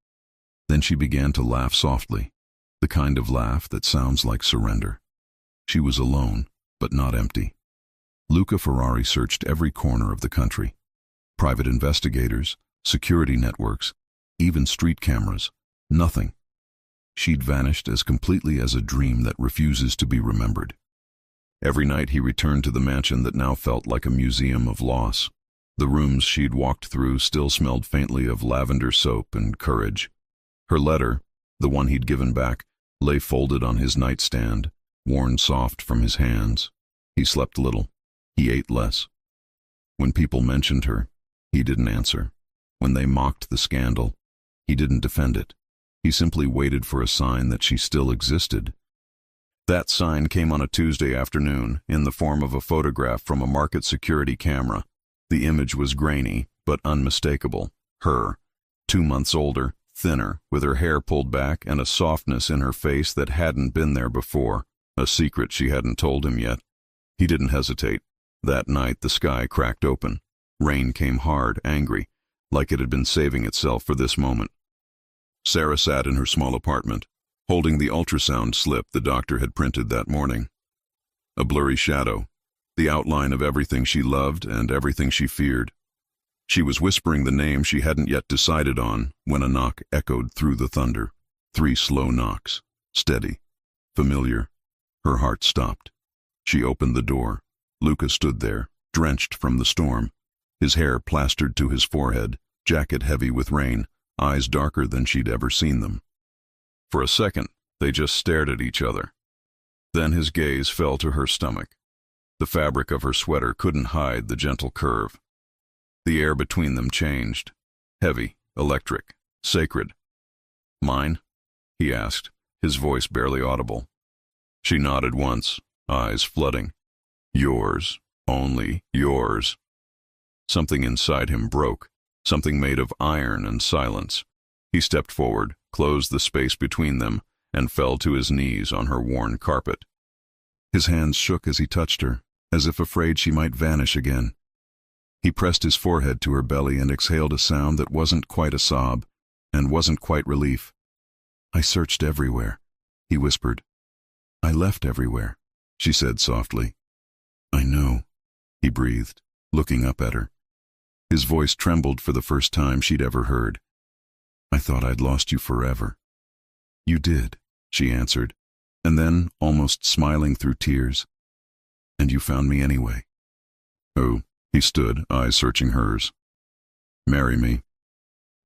Then she began to laugh softly, the kind of laugh that sounds like surrender. She was alone, but not empty. Luca Ferrari searched every corner of the country. Private investigators, security networks, even street cameras. Nothing. She'd vanished as completely as a dream that refuses to be remembered. Every night he returned to the mansion that now felt like a museum of loss. The rooms she'd walked through still smelled faintly of lavender soap and courage. Her letter, the one he'd given back, lay folded on his nightstand, worn soft from his hands. He slept little. He ate less. When people mentioned her, he didn't answer. When they mocked the scandal, he didn't defend it. He simply waited for a sign that she still existed. That sign came on a Tuesday afternoon, in the form of a photograph from a market security camera. The image was grainy, but unmistakable. Her, 2 months older, thinner, with her hair pulled back and a softness in her face that hadn't been there before, a secret she hadn't told him yet. He didn't hesitate. That night the sky cracked open. Rain came hard, angry, like it had been saving itself for this moment. Sarah sat in her small apartment, holding the ultrasound slip the doctor had printed that morning. A blurry shadow, the outline of everything she loved and everything she feared. She was whispering the name she hadn't yet decided on when a knock echoed through the thunder. 3 slow knocks, steady, familiar. Her heart stopped. She opened the door. Luca stood there, drenched from the storm, his hair plastered to his forehead, jacket heavy with rain, eyes darker than she'd ever seen them. For a second, they just stared at each other. Then his gaze fell to her stomach. The fabric of her sweater couldn't hide the gentle curve. The air between them changed. Heavy, electric, sacred. "Mine?" he asked, his voice barely audible. She nodded once, eyes flooding. "Yours, only yours." Something inside him broke, something made of iron and silence. He stepped forward, closed the space between them, and fell to his knees on her worn carpet. His hands shook as he touched her, as if afraid she might vanish again. He pressed his forehead to her belly and exhaled a sound that wasn't quite a sob, and wasn't quite relief. "I searched everywhere," he whispered. "I left everywhere," she said softly. "I know," he breathed, looking up at her. His voice trembled for the first time she'd ever heard. "I thought I'd lost you forever." "You did," she answered, And then, almost smiling through tears, "And you found me anyway." "Oh," he stood, eyes searching hers. "Marry me.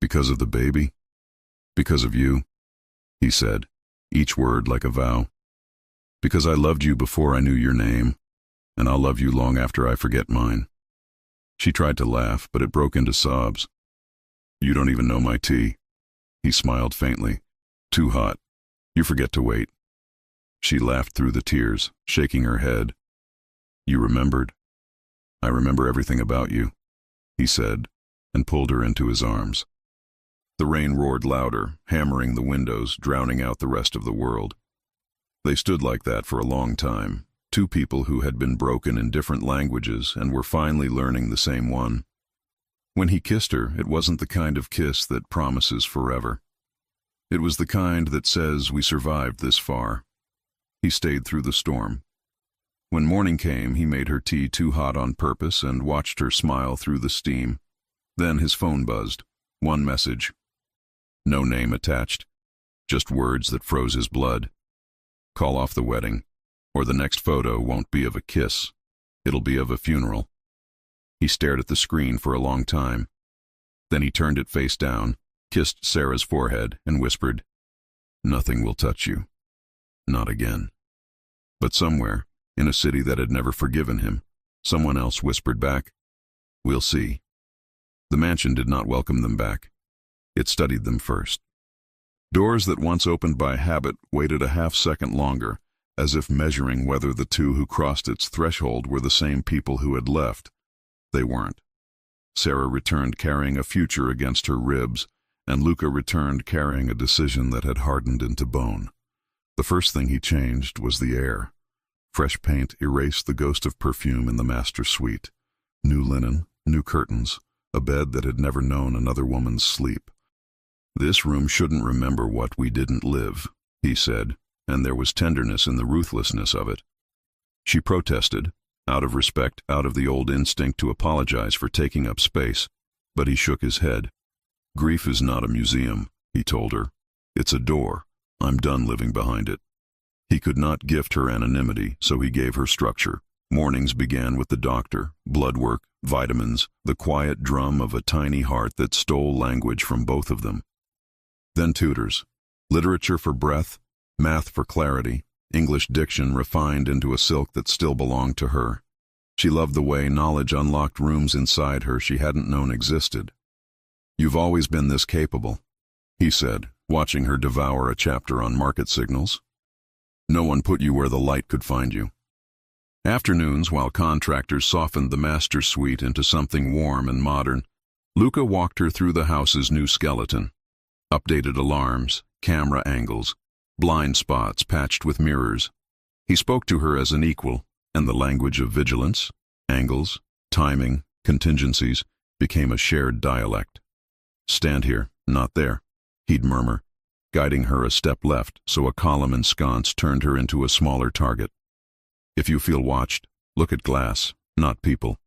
Because of the baby? Because of you," he said, each word like a vow. "Because I loved you before I knew your name, and I'll love you long after I forget mine." She tried to laugh, but it broke into sobs. "You don't even know my tea." He smiled faintly. "Too hot. You forget to wait." She laughed through the tears, shaking her head. "You remembered?" "I remember everything about you," he said, and pulled her into his arms. The rain roared louder, hammering the windows, drowning out the rest of the world. They stood like that for a long time, two people who had been broken in different languages and were finally learning the same one. When he kissed her, it wasn't the kind of kiss that promises forever. It was the kind that says we survived this far. He stayed through the storm. When morning came, he made her tea too hot on purpose and watched her smile through the steam. Then his phone buzzed. One message. No name attached. Just words that froze his blood. "Call off the wedding, or the next photo won't be of a kiss. It'll be of a funeral." He stared at the screen for a long time. Then he turned it face down, kissed Sarah's forehead, and whispered, "Nothing will touch you. Not again." But somewhere, in a city that had never forgiven him, someone else whispered back, "We'll see." The mansion did not welcome them back. It studied them first. Doors that once opened by habit waited a half-second longer, as if measuring whether the two who crossed its threshold were the same people who had left. They weren't. Sarah returned carrying a future against her ribs, and Luca returned carrying a decision that had hardened into bone. The first thing he changed was the air. Fresh paint erased the ghost of perfume in the master suite. New linen, new curtains, a bed that had never known another woman's sleep. "This room shouldn't remember what we didn't live," he said, and there was tenderness in the ruthlessness of it. She protested, out of respect, out of the old instinct to apologize for taking up space, but he shook his head. "Grief is not a museum," he told her. "It's a door. I'm done living behind it." He could not gift her anonymity, so he gave her structure. Mornings began with the doctor, blood work, vitamins, the quiet drum of a tiny heart that stole language from both of them. Then tutors, literature for breath, math for clarity, English diction refined into a silk that still belonged to her. She loved the way knowledge unlocked rooms inside her she hadn't known existed. "You've always been this capable," he said, watching her devour a chapter on market signals. "No one put you where the light could find you." Afternoons, while contractors softened the master suite into something warm and modern, Luca walked her through the house's new skeleton. Updated alarms, camera angles, blind spots patched with mirrors. He spoke to her as an equal, and the language of vigilance, angles, timing, contingencies became a shared dialect. "Stand here, not there," he'd murmur, guiding her a step left so a column and sconce turned her into a smaller target. "If you feel watched, look at glass, not people.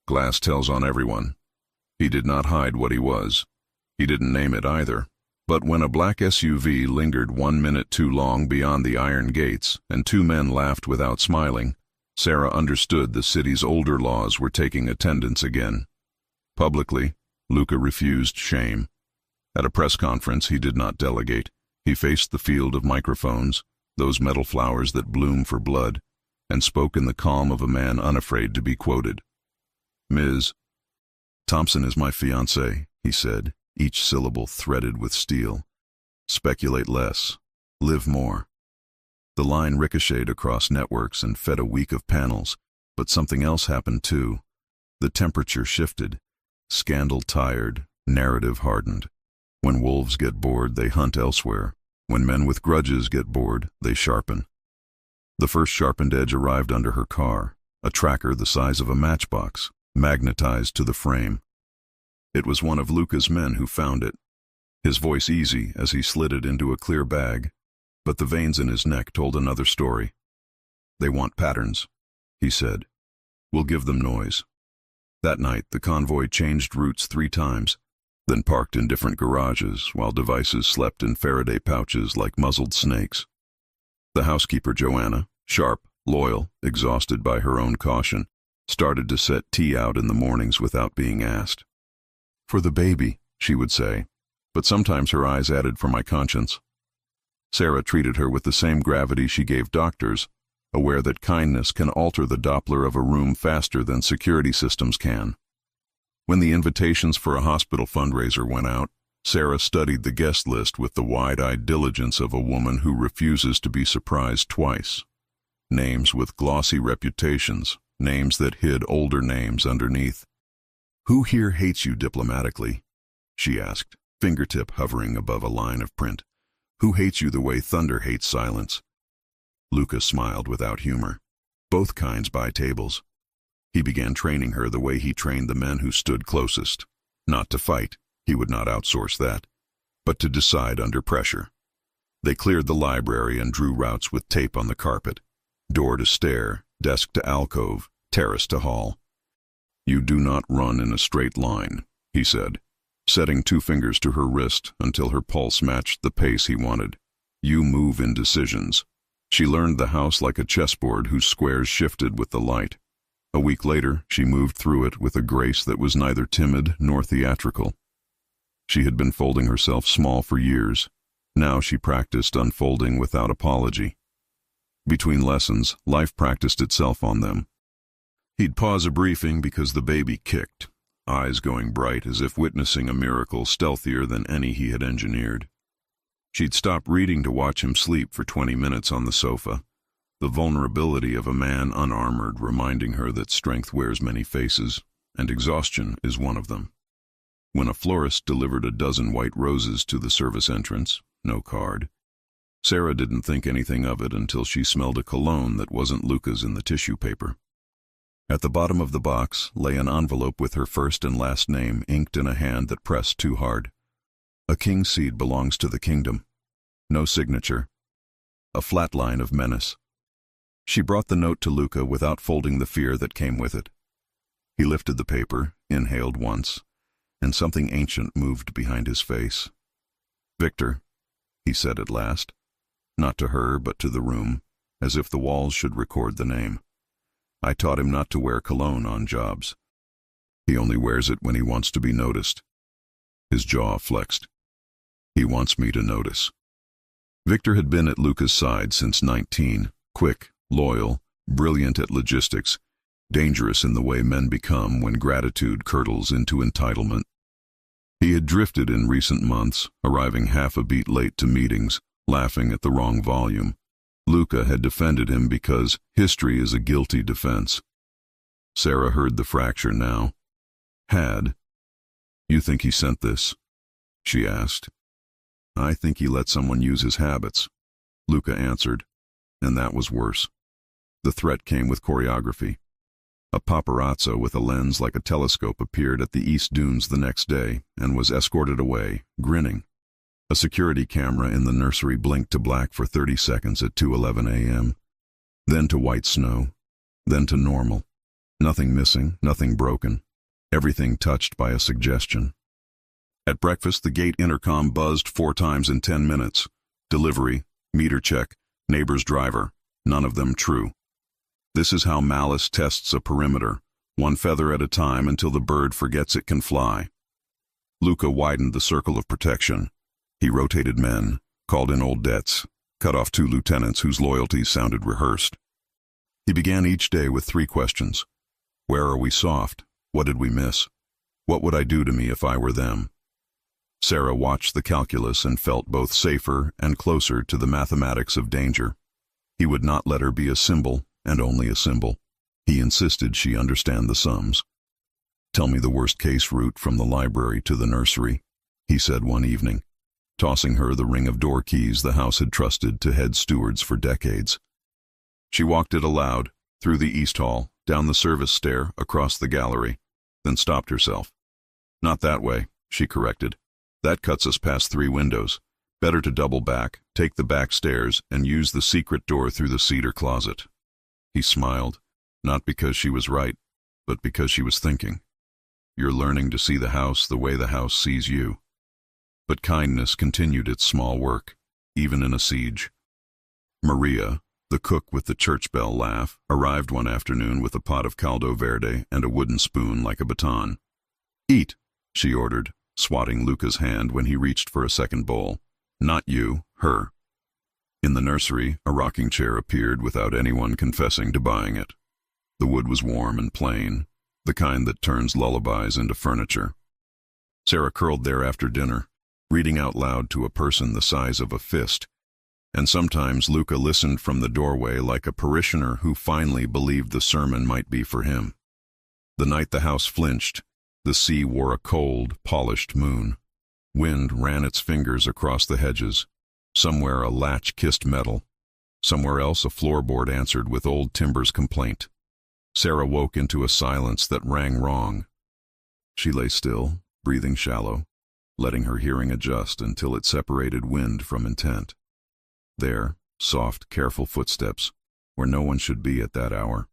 Glass tells on everyone." He did not hide what he was. He didn't name it either. But when a black SUV lingered 1 minute too long beyond the iron gates and two men laughed without smiling, Sarah understood the city's older laws were taking attendance again. Publicly, Luca refused shame. At a press conference, he did not delegate. He faced the field of microphones, those metal flowers that bloom for blood, and spoke in the calm of a man unafraid to be quoted. "Ms. Thompson is my fiancée," he said, each syllable threaded with steel. "Speculate less. Live more." The line ricocheted across networks and fed a week of panels, but something else happened too. The temperature shifted. Scandal tired, narrative hardened. When wolves get bored, they hunt elsewhere. When men with grudges get bored, they sharpen. The first sharpened edge arrived under her car, a tracker the size of a matchbox, magnetized to the frame. It was one of Luca's men who found it, his voice easy as he slid it into a clear bag, but the veins in his neck told another story. "They want patterns," he said. "We'll give them noise." That night, the convoy changed routes 3 times, then parked in different garages while devices slept in Faraday pouches like muzzled snakes. The housekeeper, Joanna, sharp, loyal, exhausted by her own caution, started to set tea out in the mornings without being asked. "For the baby," she would say, but sometimes her eyes added, "for my conscience." Sarah treated her with the same gravity she gave doctors, aware that kindness can alter the Doppler of a room faster than security systems can. When the invitations for a hospital fundraiser went out, Sarah studied the guest list with the wide-eyed diligence of a woman who refuses to be surprised twice. Names with glossy reputations, names that hid older names underneath. "Who here hates you diplomatically?" she asked, fingertip hovering above a line of print. "Who hates you the way thunder hates silence?" Lucas smiled without humor. Both kinds buy tables. He began training her the way he trained the men who stood closest. Not to fight, he would not outsource that, but to decide under pressure. They cleared the library and drew routes with tape on the carpet. Door to stair, desk to alcove, terrace to hall. "You do not run in a straight line," he said, setting 2 fingers to her wrist until her pulse matched the pace he wanted. "You move in decisions." She learned the house like a chessboard whose squares shifted with the light. A week later, she moved through it with a grace that was neither timid nor theatrical. She had been folding herself small for years. Now she practiced unfolding without apology. Between lessons, life practiced itself on them. He'd pause a briefing because the baby kicked, eyes going bright as if witnessing a miracle stealthier than any he had engineered. She'd stop reading to watch him sleep for 20 minutes on the sofa, the vulnerability of a man unarmored reminding her that strength wears many faces, and exhaustion is one of them. When a florist delivered a dozen white roses to the service entrance, no card, Sarah didn't think anything of it until she smelled a cologne that wasn't Luca's in the tissue paper. At the bottom of the box lay an envelope with her first and last name inked in a hand that pressed too hard. "A king's seed belongs to the kingdom." No signature. A flat line of menace. She brought the note to Luca without folding the fear that came with it. He lifted the paper, inhaled once, and something ancient moved behind his face. "Victor," he said at last, not to her but to the room, as if the walls should record the name. "I taught him not to wear cologne on jobs. He only wears it when he wants to be noticed." His jaw flexed. "He wants me to notice." Victor had been at Luca's side since 19, quick, loyal, brilliant at logistics, dangerous in the way men become when gratitude curdles into entitlement. He had drifted in recent months, arriving half a beat late to meetings, laughing at the wrong volume. Luca had defended him because history is a guilty defense. Sarah heard the fracture now. "Had. You think he sent this?" she asked. "I think he let someone use his habits," Luca answered, and that was worse. The threat came with choreography. A paparazzo with a lens like a telescope appeared at the East Dunes the next day and was escorted away, grinning. A security camera in the nursery blinked to black for 30 seconds at 2:11 a.m., then to white snow, then to normal. Nothing missing, nothing broken, everything touched by a suggestion. At breakfast, the gate intercom buzzed 4 times in 10 minutes. Delivery, meter check, neighbor's driver, none of them true. This is how malice tests a perimeter, 1 feather at a time until the bird forgets it can fly. Luca widened the circle of protection. He rotated men, called in old debts, cut off 2 lieutenants whose loyalties sounded rehearsed. He began each day with 3 questions. Where are we soft? What did we miss? What would I do to me if I were them? Sarah watched the calculus and felt both safer and closer to the mathematics of danger. He would not let her be a symbol, and only a symbol. He insisted she understand the sums. "Tell me the worst-case route from the library to the nursery," he said one evening, tossing her the ring of door keys the house had trusted to head stewards for decades. She walked it aloud, through the East Hall, down the service stair, across the gallery, then stopped herself. "Not that way," she corrected. "That cuts us past 3 windows. Better to double back, take the back stairs, and use the secret door through the cedar closet." He smiled, not because she was right, but because she was thinking. "You're learning to see the house the way the house sees you." But kindness continued its small work, even in a siege. Maria, the cook with the church bell laugh, arrived one afternoon with a pot of caldo verde and a wooden spoon like a baton. "Eat," she ordered, swatting Luca's hand when he reached for a second bowl. "Not you, her." In the nursery, a rocking chair appeared without anyone confessing to buying it. The wood was warm and plain, the kind that turns lullabies into furniture. Sarah curled there after dinner, reading out loud to a person the size of a fist, and sometimes Luca listened from the doorway like a parishioner who finally believed the sermon might be for him. The night the house flinched, the sea wore a cold, polished moon. Wind ran its fingers across the hedges. Somewhere a latch kissed metal. Somewhere else a floorboard answered with old timber's complaint. Sarah woke into a silence that rang wrong. She lay still, breathing shallow, letting her hearing adjust until it separated wind from intent. There, soft, careful footsteps, where no one should be at that hour.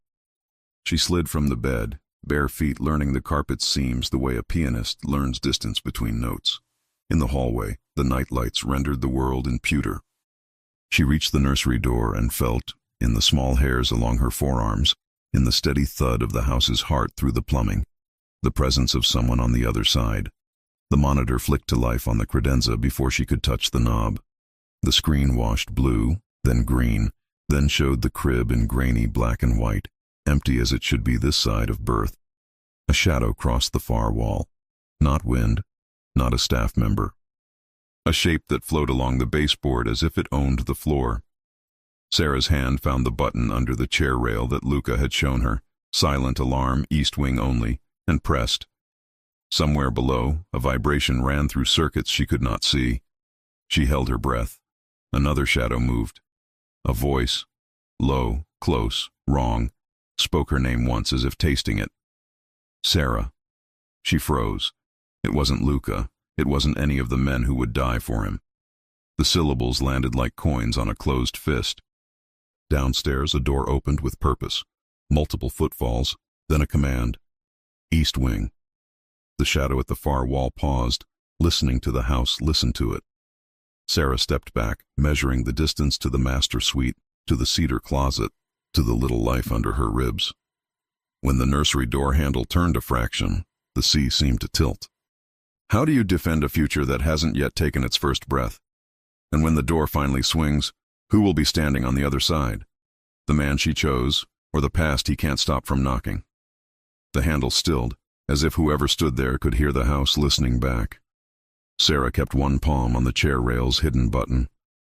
She slid from the bed, bare feet learning the carpet's seams the way a pianist learns distance between notes. In the hallway, the night lights rendered the world in pewter. She reached the nursery door and felt, in the small hairs along her forearms, in the steady thud of the house's heart through the plumbing, the presence of someone on the other side. The monitor flicked to life on the credenza before she could touch the knob. The screen washed blue, then green, then showed the crib in grainy black and white, empty as it should be this side of birth. A shadow crossed the far wall. Not wind, not a staff member. A shape that flowed along the baseboard as if it owned the floor. Sarah's hand found the button under the chair rail that Luca had shown her, silent alarm, east wing only, and pressed. Somewhere below, a vibration ran through circuits she could not see. She held her breath. Another shadow moved. A voice, low, close, wrong, spoke her name once as if tasting it. Sarah. She froze. It wasn't Luca. It wasn't any of the men who would die for him. The syllables landed like coins on a closed fist. Downstairs, a door opened with purpose. Multiple footfalls, then a command. East wing. The shadow at the far wall paused, listening to the house listen to it. Sarah stepped back, measuring the distance to the master suite, to the cedar closet, to the little life under her ribs. When the nursery door handle turned a fraction, the sea seemed to tilt. How do you defend a future that hasn't yet taken its first breath? And when the door finally swings, who will be standing on the other side? The man she chose, or the past he can't stop from knocking? The handle stilled, as if whoever stood there could hear the house listening back. Sarah kept one palm on the chair rail's hidden button,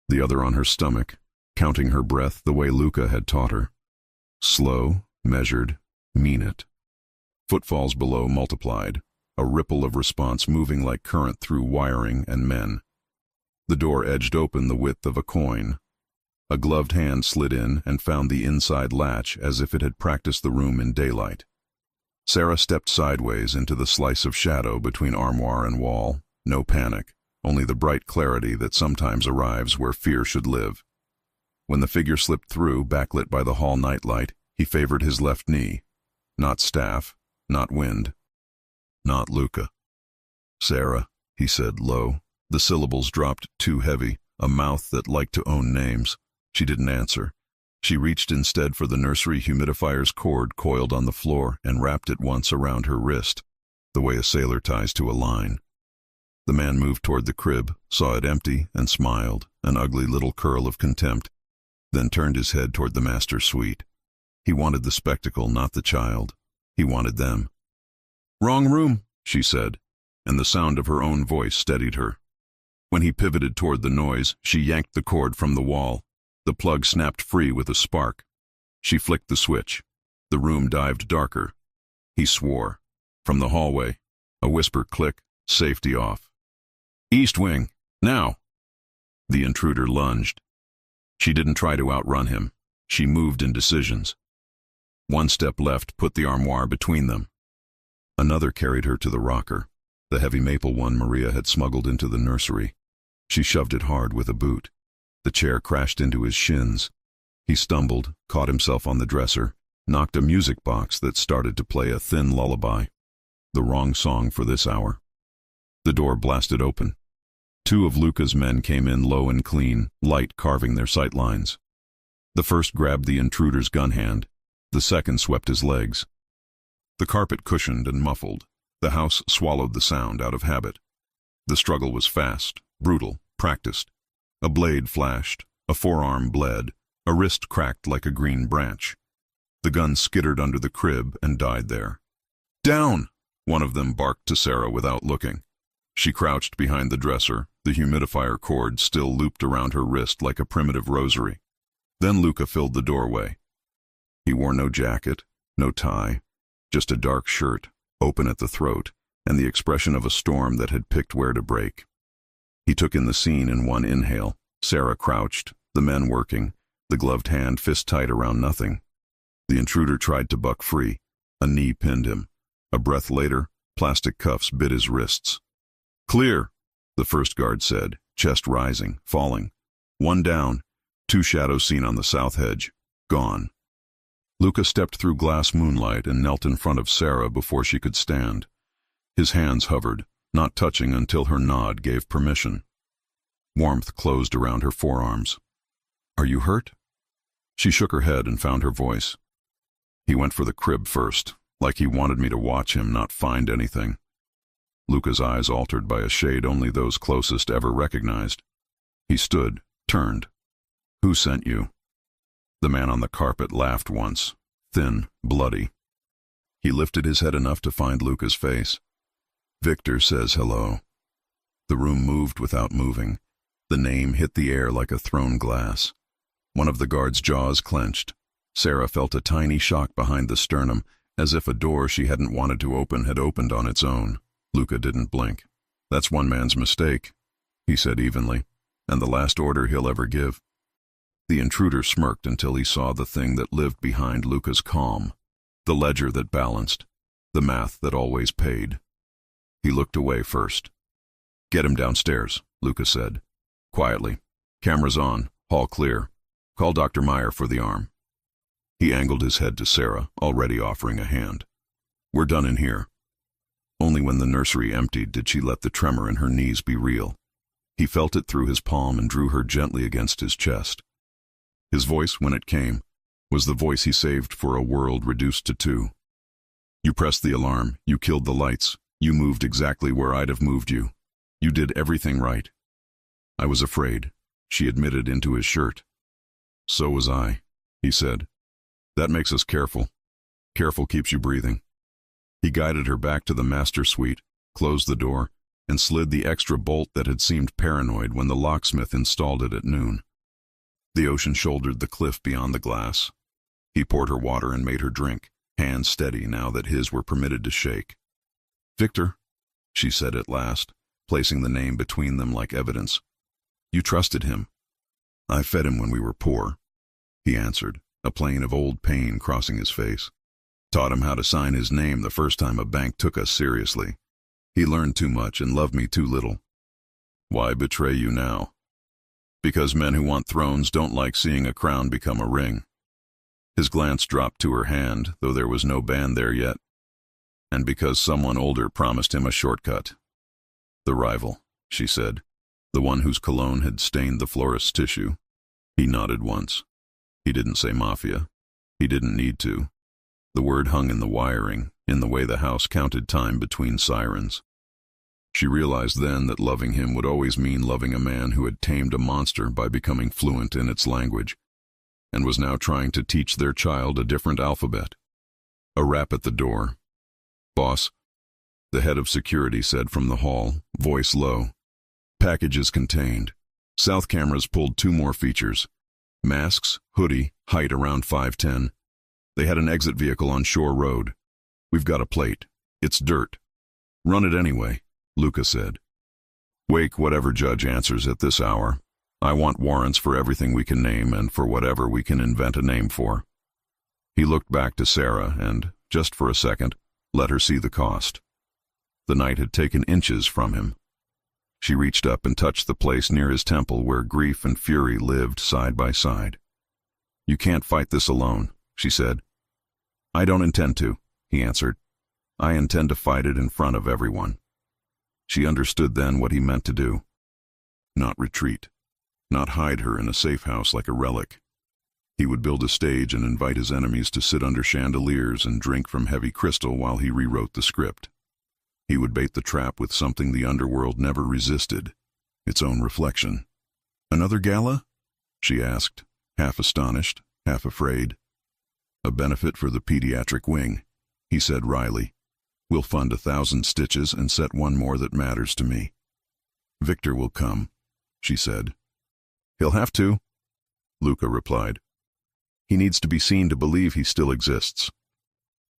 the other on her stomach, counting her breath the way Luca had taught her. Slow, measured, mean it. Footfalls below multiplied, a ripple of response moving like current through wiring and men. The door edged open the width of a coin. A gloved hand slid in and found the inside latch as if it had practiced the room in daylight. Sarah stepped sideways into the slice of shadow between armoire and wall. No panic, only the bright clarity that sometimes arrives where fear should live. When the figure slipped through, backlit by the hall nightlight, he favored his left knee. Not staff, not wind, not Luca. "Sarah," he said low. The syllables dropped too heavy, a mouth that liked to own names. She didn't answer. She reached instead for the nursery humidifier's cord coiled on the floor and wrapped it once around her wrist, the way a sailor ties to a line. The man moved toward the crib, saw it empty, and smiled, an ugly little curl of contempt, then turned his head toward the master suite. He wanted the spectacle, not the child. He wanted them. "Wrong room," she said, and the sound of her own voice steadied her. When he pivoted toward the noise, she yanked the cord from the wall. The plug snapped free with a spark. She flicked the switch. The room dived darker. He swore. From the hallway, a whisper click, safety off. "East wing, now!" The intruder lunged. She didn't try to outrun him. She moved in decisions. One step left put the armoire between them. Another carried her to the rocker, the heavy maple one Maria had smuggled into the nursery. She shoved it hard with a boot. The chair crashed into his shins. He stumbled, caught himself on the dresser, knocked a music box that started to play a thin lullaby. The wrong song for this hour. The door blasted open. Two of Luca's men came in low and clean, light carving their sightlines. The first grabbed the intruder's gun hand. The second swept his legs. The carpet cushioned and muffled. The house swallowed the sound out of habit. The struggle was fast, brutal, practiced. A blade flashed, a forearm bled, a wrist cracked like a green branch. The gun skittered under the crib and died there. "Down!" one of them barked to Sarah without looking. She crouched behind the dresser, the humidifier cord still looped around her wrist like a primitive rosary. Then Luca filled the doorway. He wore no jacket, no tie, just a dark shirt, open at the throat, and the expression of a storm that had picked where to break. He took in the scene in one inhale. Sarah crouched, the men working, the gloved hand fist tight around nothing. The intruder tried to buck free. A knee pinned him. A breath later, plastic cuffs bit his wrists. "Clear," the first guard said, chest rising, falling. One down, two shadows seen on the south hedge. Gone. Luca stepped through glass moonlight and knelt in front of Sarah before she could stand. His hands hovered, not touching until her nod gave permission. Warmth closed around her forearms. "Are you hurt?" She shook her head and found her voice. "He went for the crib first, like he wanted me to watch him, not find anything." Luca's eyes altered by a shade only those closest ever recognized. He stood, turned. "Who sent you?" The man on the carpet laughed once, thin, bloody. He lifted his head enough to find Luca's face. "Victor says hello." The room moved without moving. The name hit the air like a thrown glass. One of the guards' jaws clenched. Sarah felt a tiny shock behind the sternum, as if a door she hadn't wanted to open had opened on its own. Luca didn't blink. "That's one man's mistake," he said evenly, "and the last order he'll ever give." The intruder smirked until he saw the thing that lived behind Luca's calm, the ledger that balanced, the math that always paid. He looked away first. "Get him downstairs," Luca said. Quietly. "Cameras on, hall clear. Call Dr. Meyer for the arm." He angled his head to Sarah, already offering a hand. "We're done in here." Only when the nursery emptied did she let the tremor in her knees be real. He felt it through his palm and drew her gently against his chest. His voice, when it came, was the voice he saved for a world reduced to two. "You pressed the alarm, you killed the lights, you moved exactly where I'd have moved you. You did everything right." "I was afraid," she admitted into his shirt. "So was I," he said. "That makes us careful. Careful keeps you breathing." He guided her back to the master suite, closed the door, and slid the extra bolt that had seemed paranoid when the locksmith installed it at noon. The ocean shouldered the cliff beyond the glass. He poured her water and made her drink, hands steady now that his were permitted to shake. "Victor," she said at last, placing the name between them like evidence. "You trusted him." "I fed him when we were poor," he answered, a plane of old pain crossing his face. "Taught him how to sign his name the first time a bank took us seriously. He learned too much and loved me too little." "Why betray you now?" "Because men who want thrones don't like seeing a crown become a ring." His glance dropped to her hand, though there was no band there yet. "And because someone older promised him a shortcut." "The rival," she said, "the one whose cologne had stained the florist's tissue." He nodded once. He didn't say Mafia. He didn't need to. The word hung in the wiring, in the way the house counted time between sirens. She realized then that loving him would always mean loving a man who had tamed a monster by becoming fluent in its language, and was now trying to teach their child a different alphabet. A rap at the door. "Boss," the head of security said from the hall, voice low. "Packages contained." South cameras pulled 2 more features. Masks, hoodie, height around 5'10". They had an exit vehicle on Shore Road. "We've got a plate. It's dirt." "Run it anyway," Luca said. "Wake whatever judge answers at this hour. I want warrants for everything we can name and for whatever we can invent a name for." He looked back to Sarah and, just for a second, let her see the cost. The night had taken inches from him. She reached up and touched the place near his temple where grief and fury lived side by side. "You can't fight this alone," she said. "I don't intend to," he answered. "I intend to fight it in front of everyone." She understood then what he meant to do. Not retreat. Not hide her in a safe house like a relic. He would build a stage and invite his enemies to sit under chandeliers and drink from heavy crystal while he rewrote the script. He would bait the trap with something the underworld never resisted, its own reflection. "Another gala?" she asked, half astonished, half afraid. "A benefit for the pediatric wing," he said wryly. "We'll fund 1,000 stitches and set one more that matters to me." "Victor will come," she said. "He'll have to," Luca replied. "He needs to be seen to believe he still exists."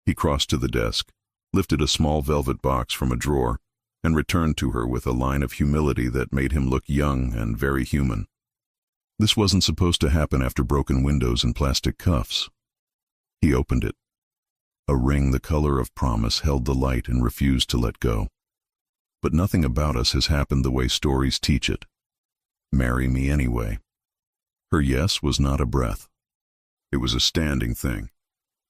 He crossed to the desk, lifted a small velvet box from a drawer, and returned to her with a line of humility that made him look young and very human. This wasn't supposed to happen after broken windows and plastic cuffs. He opened it. A ring the color of promise held the light and refused to let go. "But nothing about us has happened the way stories teach it. Marry me anyway." Her yes was not a breath. It was a standing thing.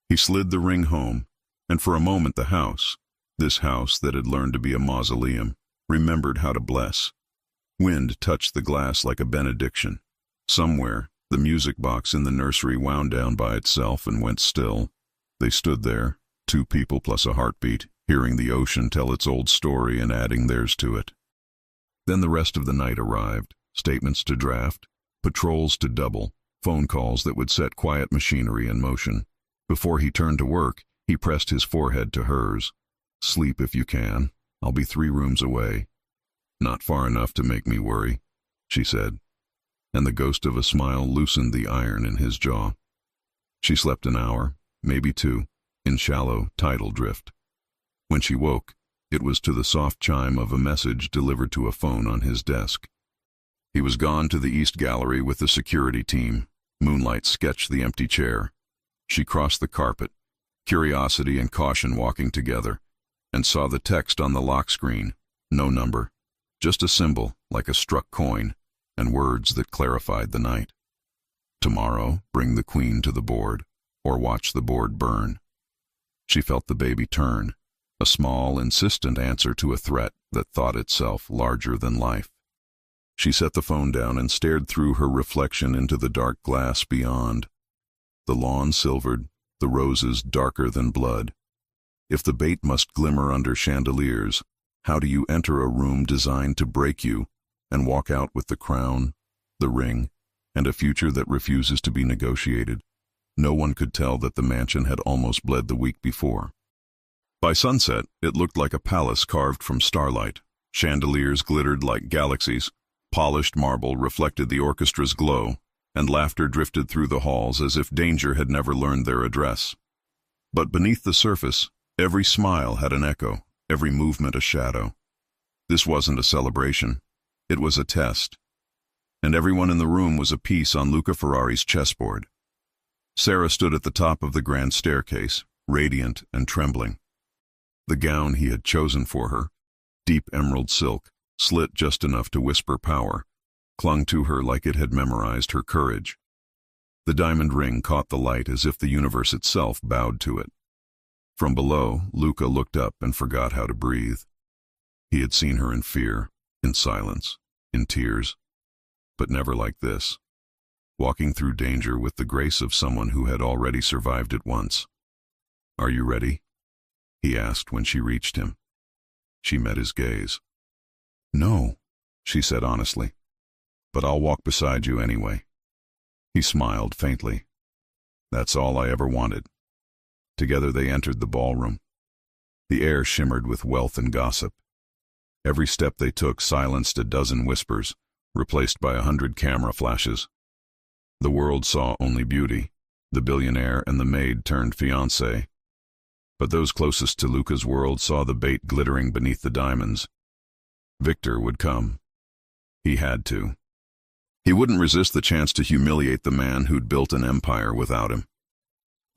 He slid the ring home, and for a moment the house, this house that had learned to be a mausoleum, remembered how to bless. Wind touched the glass like a benediction. Somewhere, the music box in the nursery wound down by itself and went still. They stood there, 2 people plus a heartbeat, hearing the ocean tell its old story and adding theirs to it. Then the rest of the night arrived, statements to draft, patrols to double, phone calls that would set quiet machinery in motion. Before he turned to work, he pressed his forehead to hers. "Sleep if you can. I'll be 3 rooms away." "Not far enough to make me worry," she said, and the ghost of a smile loosened the iron in his jaw. She slept an hour, maybe 2, in shallow, tidal drift. When she woke, it was to the soft chime of a message delivered to a phone on his desk. He was gone to the East Gallery with the security team. Moonlight sketched the empty chair. She crossed the carpet, curiosity and caution walking together, and saw the text on the lock screen. No number, just a symbol like a struck coin, and words that clarified the night. "Tomorrow, bring the queen to the board, or watch the board burn." She felt the baby turn, a small, insistent answer to a threat that thought itself larger than life. She set the phone down and stared through her reflection into the dark glass beyond. The lawn silvered, the roses darker than blood. If the bait must glimmer under chandeliers, how do you enter a room designed to break you and walk out with the crown, the ring, and a future that refuses to be negotiated? No one could tell that the mansion had almost bled the week before. By sunset, it looked like a palace carved from starlight. Chandeliers glittered like galaxies, polished marble reflected the orchestra's glow, and laughter drifted through the halls as if danger had never learned their address. But beneath the surface, every smile had an echo, every movement a shadow. This wasn't a celebration. It was a test. And everyone in the room was a piece on Luca Ferrari's chessboard. Sarah stood at the top of the grand staircase, radiant and trembling. The gown he had chosen for her, deep emerald silk, slit just enough to whisper power, clung to her like it had memorized her courage. The diamond ring caught the light as if the universe itself bowed to it. From below, Luca looked up and forgot how to breathe. He had seen her in fear, in silence, in tears, but never like this, walking through danger with the grace of someone who had already survived it once. "Are you ready?" he asked when she reached him. She met his gaze. "No," she said honestly, "but I'll walk beside you anyway." He smiled faintly. "That's all I ever wanted." Together they entered the ballroom. The air shimmered with wealth and gossip. Every step they took silenced a dozen whispers, replaced by 100 camera flashes. The world saw only beauty. The billionaire and the maid turned fiancé. But those closest to Luca's world saw the bait glittering beneath the diamonds. Victor would come. He had to. He wouldn't resist the chance to humiliate the man who'd built an empire without him.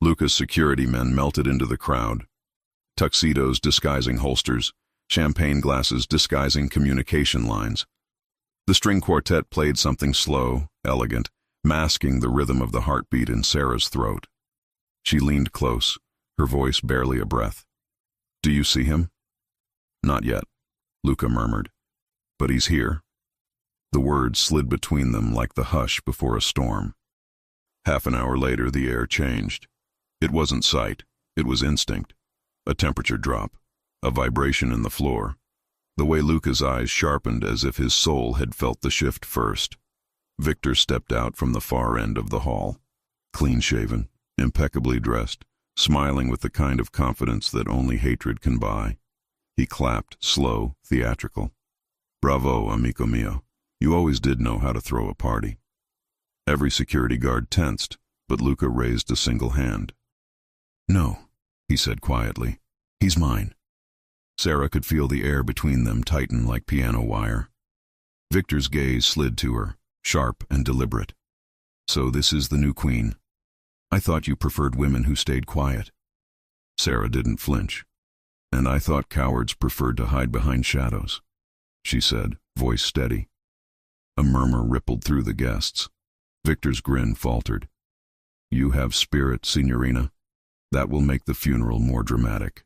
Luca's security men melted into the crowd. Tuxedos disguising holsters, champagne glasses disguising communication lines. The string quartet played something slow, elegant, masking the rhythm of the heartbeat in Sarah's throat. She leaned close, her voice barely a breath. "Do you see him?" "Not yet," Luca murmured. "But he's here." The words slid between them like the hush before a storm. Half an hour later, the air changed. It wasn't sight, it was instinct. A temperature drop, a vibration in the floor. The way Luca's eyes sharpened as if his soul had felt the shift first. Victor stepped out from the far end of the hall, clean-shaven, impeccably dressed, smiling with the kind of confidence that only hatred can buy. He clapped, slow, theatrical. "Bravo, amico mio. You always did know how to throw a party." Every security guard tensed, but Luca raised a single hand. "No," he said quietly. "He's mine." Sarah could feel the air between them tighten like piano wire. Victor's gaze slid to her, sharp and deliberate. "So this is the new queen. I thought you preferred women who stayed quiet." Sarah didn't flinch. "And I thought cowards preferred to hide behind shadows," she said, voice steady. A murmur rippled through the guests. Victor's grin faltered. "You have spirit, signorina. That will make the funeral more dramatic."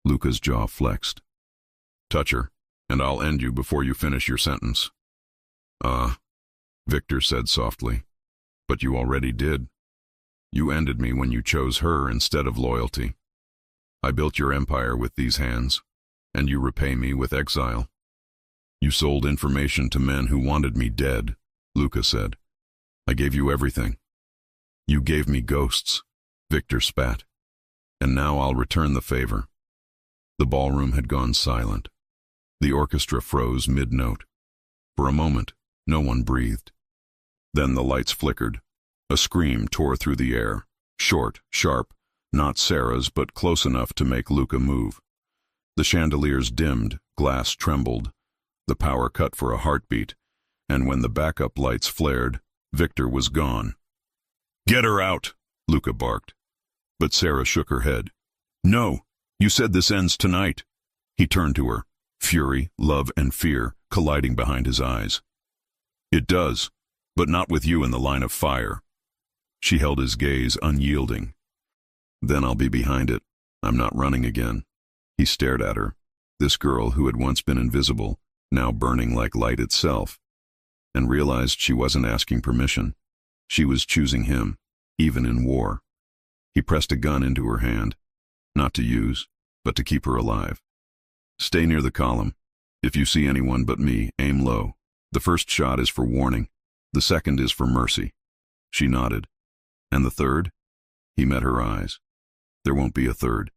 Luca's jaw flexed. "Touch her, and I'll end you before you finish your sentence." Victor said softly. "But you already did. You ended me when you chose her instead of loyalty. I built your empire with these hands, and you repay me with exile." "You sold information to men who wanted me dead," Luca said. "I gave you everything." "You gave me ghosts," Victor spat. "And now I'll return the favor." The ballroom had gone silent. The orchestra froze mid-note. For a moment, no one breathed. Then the lights flickered. A scream tore through the air, short, sharp, not Sarah's, but close enough to make Luca move. The chandeliers dimmed, glass trembled. The power cut for a heartbeat, and when the backup lights flared, Victor was gone. "Get her out," Luca barked. But Sarah shook her head. "No, you said this ends tonight." He turned to her, fury, love, and fear colliding behind his eyes. "It does, but not with you in the line of fire." She held his gaze unyielding. "Then I'll be behind it. I'm not running again." He stared at her, this girl who had once been invisible, now burning like light itself, and realized she wasn't asking permission. She was choosing him, even in war. He pressed a gun into her hand, not to use, but to keep her alive. "Stay near the column. If you see anyone but me, aim low. The first shot is for warning. The second is for mercy." She nodded. "And the third?" He met her eyes. "There won't be a third."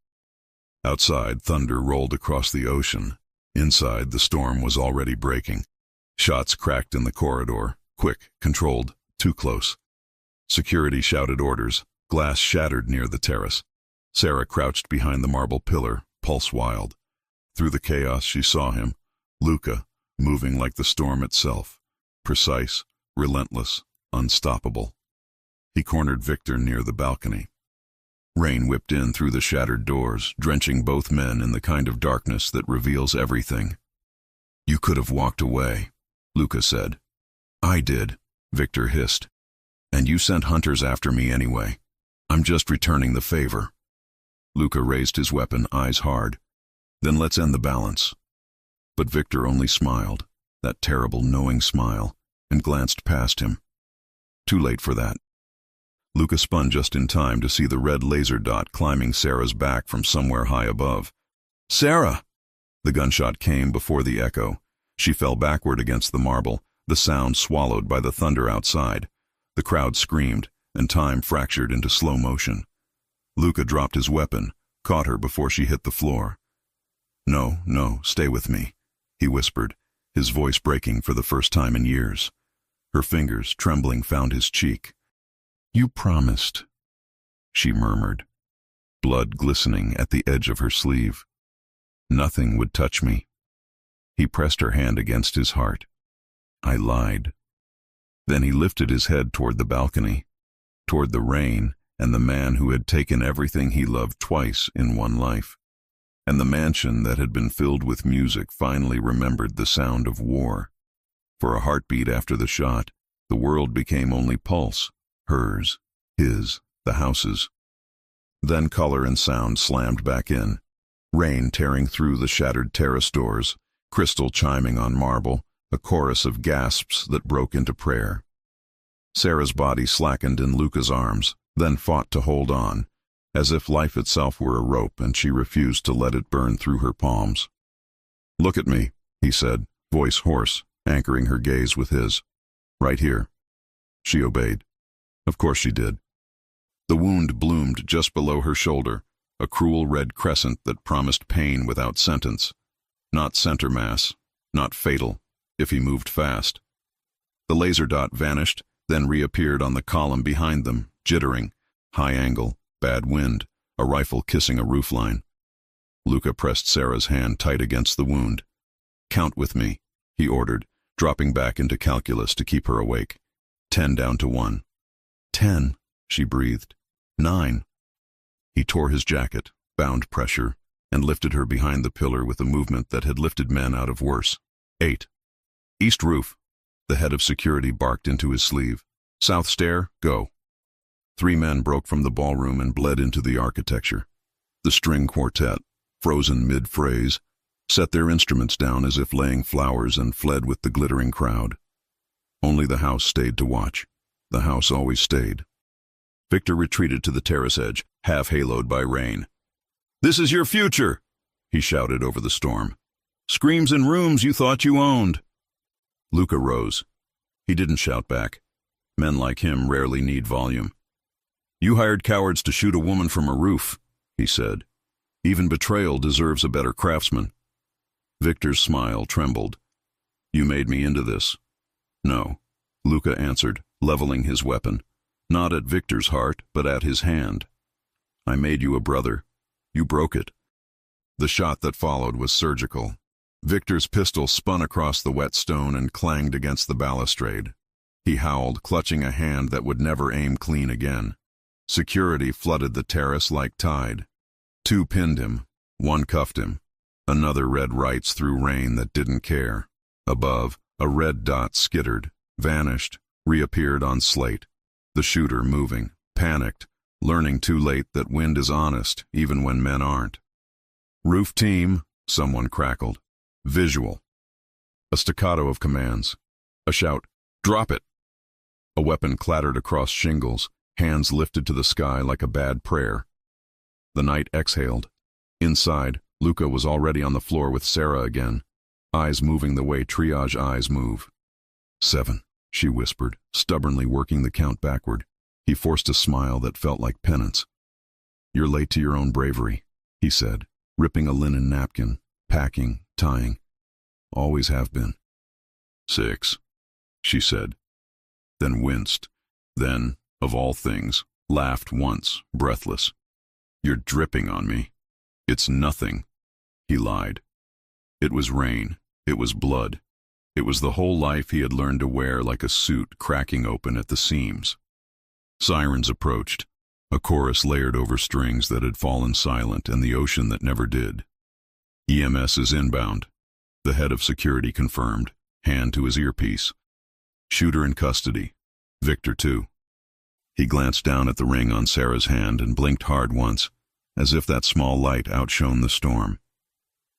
Outside, thunder rolled across the ocean. Inside, the storm was already breaking. Shots cracked in the corridor, quick, controlled, too close. Security shouted orders. Glass shattered near the terrace. Sarah crouched behind the marble pillar, pulse wild. Through the chaos she saw him, Luca, moving like the storm itself, precise, relentless, unstoppable. He cornered Victor near the balcony. Rain whipped in through the shattered doors, drenching both men in the kind of darkness that reveals everything. "You could have walked away," Luca said. "I did," Victor hissed. "And you sent hunters after me anyway. I'm just returning the favor." Luca raised his weapon, eyes hard. "Then let's end the balance." But Victor only smiled, that terrible knowing smile, and glanced past him. Too late for that. Luca spun just in time to see the red laser dot climbing Sarah's back from somewhere high above. "Sarah!" The gunshot came before the echo. She fell backward against the marble, the sound swallowed by the thunder outside. The crowd screamed, and time fractured into slow motion. Luca dropped his weapon, caught her before she hit the floor. "No, no, stay with me," he whispered, his voice breaking for the first time in years. Her fingers, trembling, found his cheek. "You promised," she murmured, blood glistening at the edge of her sleeve. "Nothing would touch me." He pressed her hand against his heart. "I lied." Then he lifted his head toward the balcony, toward the rain and the man who had taken everything he loved twice in one life. And the mansion that had been filled with music finally remembered the sound of war. For a heartbeat after the shot, the world became only pulse, hers, his, the house's. Then color and sound slammed back in, rain tearing through the shattered terrace doors, crystal chiming on marble, a chorus of gasps that broke into prayer. Sarah's body slackened in Luca's arms, then fought to hold on, as if life itself were a rope and she refused to let it burn through her palms. "Look at me," he said, voice hoarse, anchoring her gaze with his. "Right here." She obeyed. Of course she did. The wound bloomed just below her shoulder, a cruel red crescent that promised pain without sentence. Not center mass, not fatal, if he moved fast. The laser dot vanished, then reappeared on the column behind them, jittering, high angle, bad wind, a rifle kissing a roofline. Luca pressed Sarah's hand tight against the wound. "Count with me," he ordered, dropping back into calculus to keep her awake. 10 down to 1. 10, she breathed. 9. He tore his jacket, bound pressure, and lifted her behind the pillar with a movement that had lifted men out of worse. 8. East roof. The head of security barked into his sleeve. South stair, go. 3 men broke from the ballroom and bled into the architecture. The string quartet, frozen mid-phrase, set their instruments down as if laying flowers and fled with the glittering crowd. Only the house stayed to watch. The house always stayed. Victor retreated to the terrace edge, half haloed by rain. "This is your future," he shouted over the storm. "Screams in rooms you thought you owned." Luca rose. He didn't shout back. Men like him rarely need volume. "You hired cowards to shoot a woman from a roof," he said. "Even betrayal deserves a better craftsman." Victor's smile trembled. "You made me into this." "No," Luca answered, leveling his weapon. "Not at Victor's heart, but at his hand. I made you a brother. You broke it." The shot that followed was surgical. Victor's pistol spun across the wet stone and clanged against the balustrade. He howled, clutching a hand that would never aim clean again. Security flooded the terrace like tide. 2 pinned him. 1 cuffed him. Another read rights through rain that didn't care. Above, a red dot skittered, vanished, reappeared on slate. The shooter moving, panicked, learning too late that wind is honest even when men aren't. "Roof team," someone crackled. "Visual." A staccato of commands. A shout, "Drop it!" A weapon clattered across shingles, hands lifted to the sky like a bad prayer. The night exhaled. Inside, Luca was already on the floor with Sarah again, eyes moving the way triage eyes move. 7, she whispered, stubbornly working the count backward. He forced a smile that felt like penance. "You're late to your own bravery," he said, ripping a linen napkin, packing, tying. "Always have been." 6, she said, then winced, then, of all things, laughed once, breathless. "You're dripping on me." "It's nothing." He lied. It was rain. It was blood. It was the whole life he had learned to wear like a suit cracking open at the seams. Sirens approached, a chorus layered over strings that had fallen silent and the ocean that never did. "EMS is inbound," the head of security confirmed, hand to his earpiece. "Shooter in custody. Victor too." He glanced down at the ring on Sarah's hand and blinked hard once, as if that small light outshone the storm.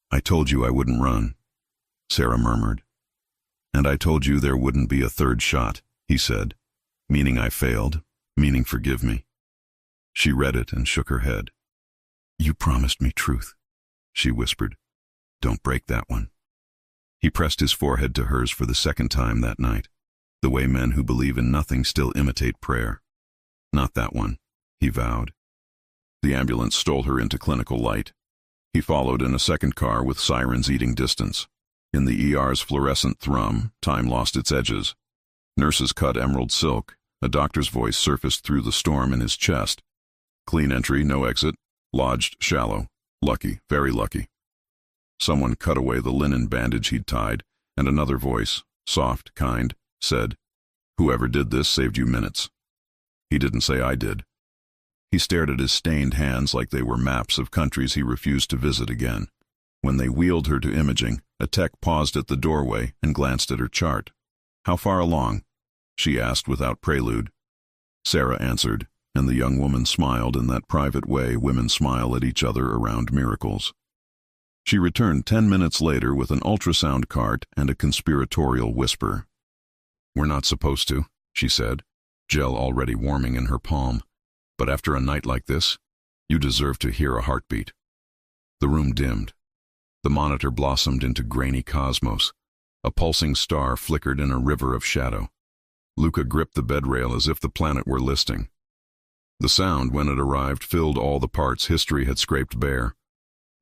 "I told you I wouldn't run," Sarah murmured. "And I told you there wouldn't be a third shot," he said. "Meaning I failed, meaning forgive me." She read it and shook her head. "You promised me truth," she whispered. "Don't break that one." He pressed his forehead to hers for the second time that night, the way men who believe in nothing still imitate prayer. "Not that one," he vowed. The ambulance stole her into clinical light. He followed in a second car with sirens eating distance. In the ER's fluorescent thrum, time lost its edges. Nurses cut emerald silk. A doctor's voice surfaced through the storm in his chest. "Clean entry, no exit. Lodged shallow. Lucky, very lucky." Someone cut away the linen bandage he'd tied, and another voice, soft, kind, said, "Whoever did this saved you minutes." He didn't say I did. He stared at his stained hands like they were maps of countries he refused to visit again. When they wheeled her to imaging, a tech paused at the doorway and glanced at her chart. "How far along?" she asked without prelude. Sarah answered, and the young woman smiled in that private way women smile at each other around miracles. She returned 10 minutes later with an ultrasound cart and a conspiratorial whisper. "We're not supposed to," she said. gel already warming in her palm. "But after a night like this, you deserve to hear a heartbeat." The room dimmed. The monitor blossomed into grainy cosmos. A pulsing star flickered in a river of shadow. Luca gripped the bed rail as if the planet were listening. The sound, when it arrived, filled all the parts history had scraped bare.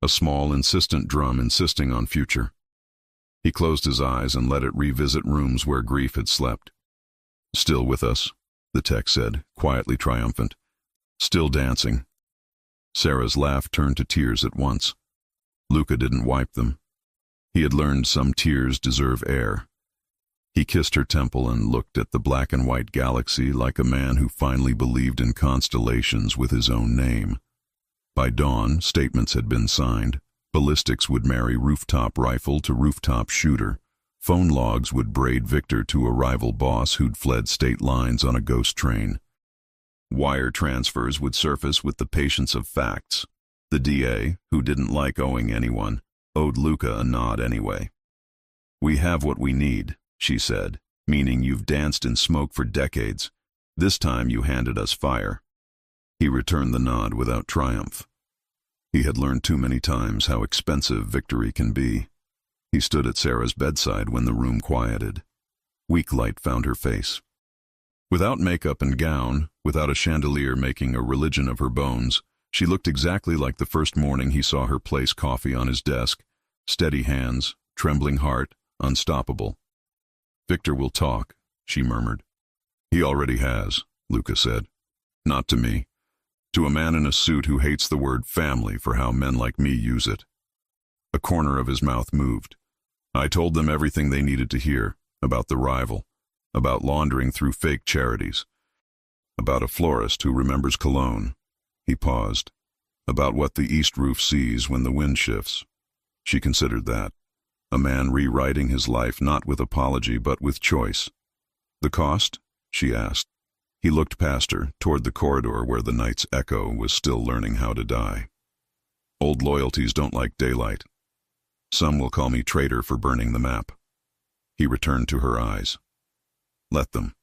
A small, insistent drum insisting on future. He closed his eyes and let it revisit rooms where grief had slept. "Still with us," the tech said, quietly triumphant. "Still dancing." Sarah's laugh turned to tears at once. Luca didn't wipe them. He had learned some tears deserve air. He kissed her temple and looked at the black and white galaxy like a man who finally believed in constellations with his own name. By dawn, statements had been signed. Ballistics would marry rooftop rifle to rooftop shooter. Phone logs would braid Victor to a rival boss who'd fled state lines on a ghost train. Wire transfers would surface with the patience of facts. The DA, who didn't like owing anyone, owed Luca a nod anyway. "We have what we need," she said, "meaning you've danced in smoke for decades. This time you handed us fire." He returned the nod without triumph. He had learned too many times how expensive victory can be. He stood at Sarah's bedside when the room quieted. Weak light found her face. Without makeup and gown, without a chandelier making a religion of her bones, she looked exactly like the first morning he saw her place coffee on his desk. Steady hands, trembling heart, unstoppable. "Victor will talk," she murmured. "He already has," Luca said. "Not to me. To a man in a suit who hates the word family for how men like me use it." A corner of his mouth moved. "I told them everything they needed to hear, about the rival, about laundering through fake charities, about a florist who remembers cologne." He paused. "About what the east roof sees when the wind shifts." She considered that. A man rewriting his life not with apology but with choice. "The cost?" she asked. He looked past her, toward the corridor where the night's echo was still learning how to die. "Old loyalties don't like daylight. Some will call me traitor for burning the map." He returned to her eyes. "Let them.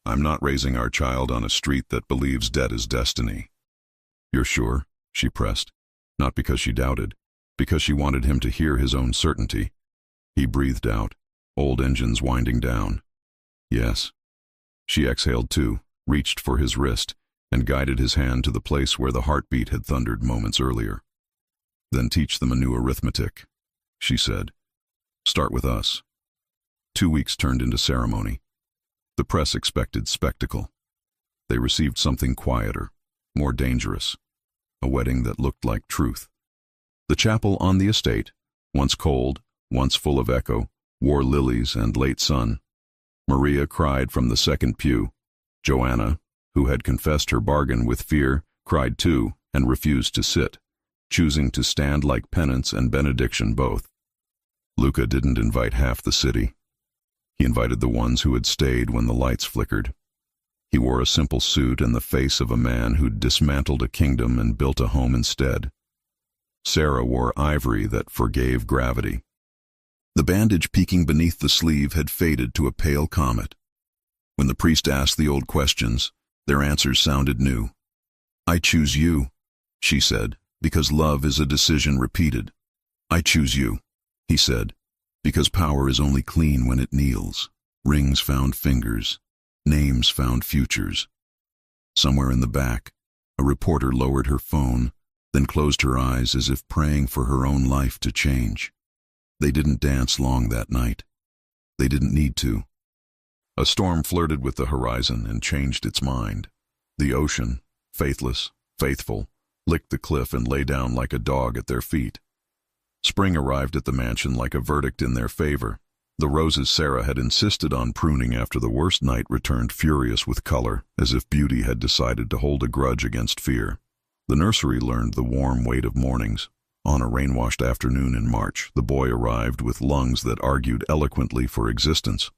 I'm not raising our child on a street that believes debt is destiny." "You're sure?" she pressed, not because she doubted, because she wanted him to hear his own certainty. He breathed out, old engines winding down. "Yes." She exhaled too, reached for his wrist, and guided his hand to the place where the heartbeat had thundered moments earlier. "Then teach them a new arithmetic," she said. "Start with us." 2 weeks turned into ceremony. The press expected spectacle. They received something quieter, more dangerous, a wedding that looked like truth. The chapel on the estate, once cold, once full of echo, wore lilies and late sun. Maria cried from the second pew. Joanna, who had confessed her bargain with fear, cried too and refused to sit, choosing to stand like penance and benediction both. Luca didn't invite half the city. He invited the ones who had stayed when the lights flickered. He wore a simple suit and the face of a man who'd dismantled a kingdom and built a home instead. Sarah wore ivory that forgave gravity. The bandage peeking beneath the sleeve had faded to a pale comet. When the priest asked the old questions, their answers sounded new. "I choose you," she said, "because love is a decision repeated." "I choose you," he said, "because power is only clean when it kneels. Rings found fingers, names found futures." Somewhere in the back, a reporter lowered her phone, then closed her eyes as if praying for her own life to change. They didn't dance long that night. They didn't need to. A storm flirted with the horizon and changed its mind. The ocean, faithless, faithful, licked the cliff and lay down like a dog at their feet. Spring arrived at the mansion like a verdict in their favor. The roses Sarah had insisted on pruning after the worst night returned furious with color, as if beauty had decided to hold a grudge against fear. The nursery learned the warm weight of mornings. On a rain-washed afternoon in March, the boy arrived with lungs that argued eloquently for existence.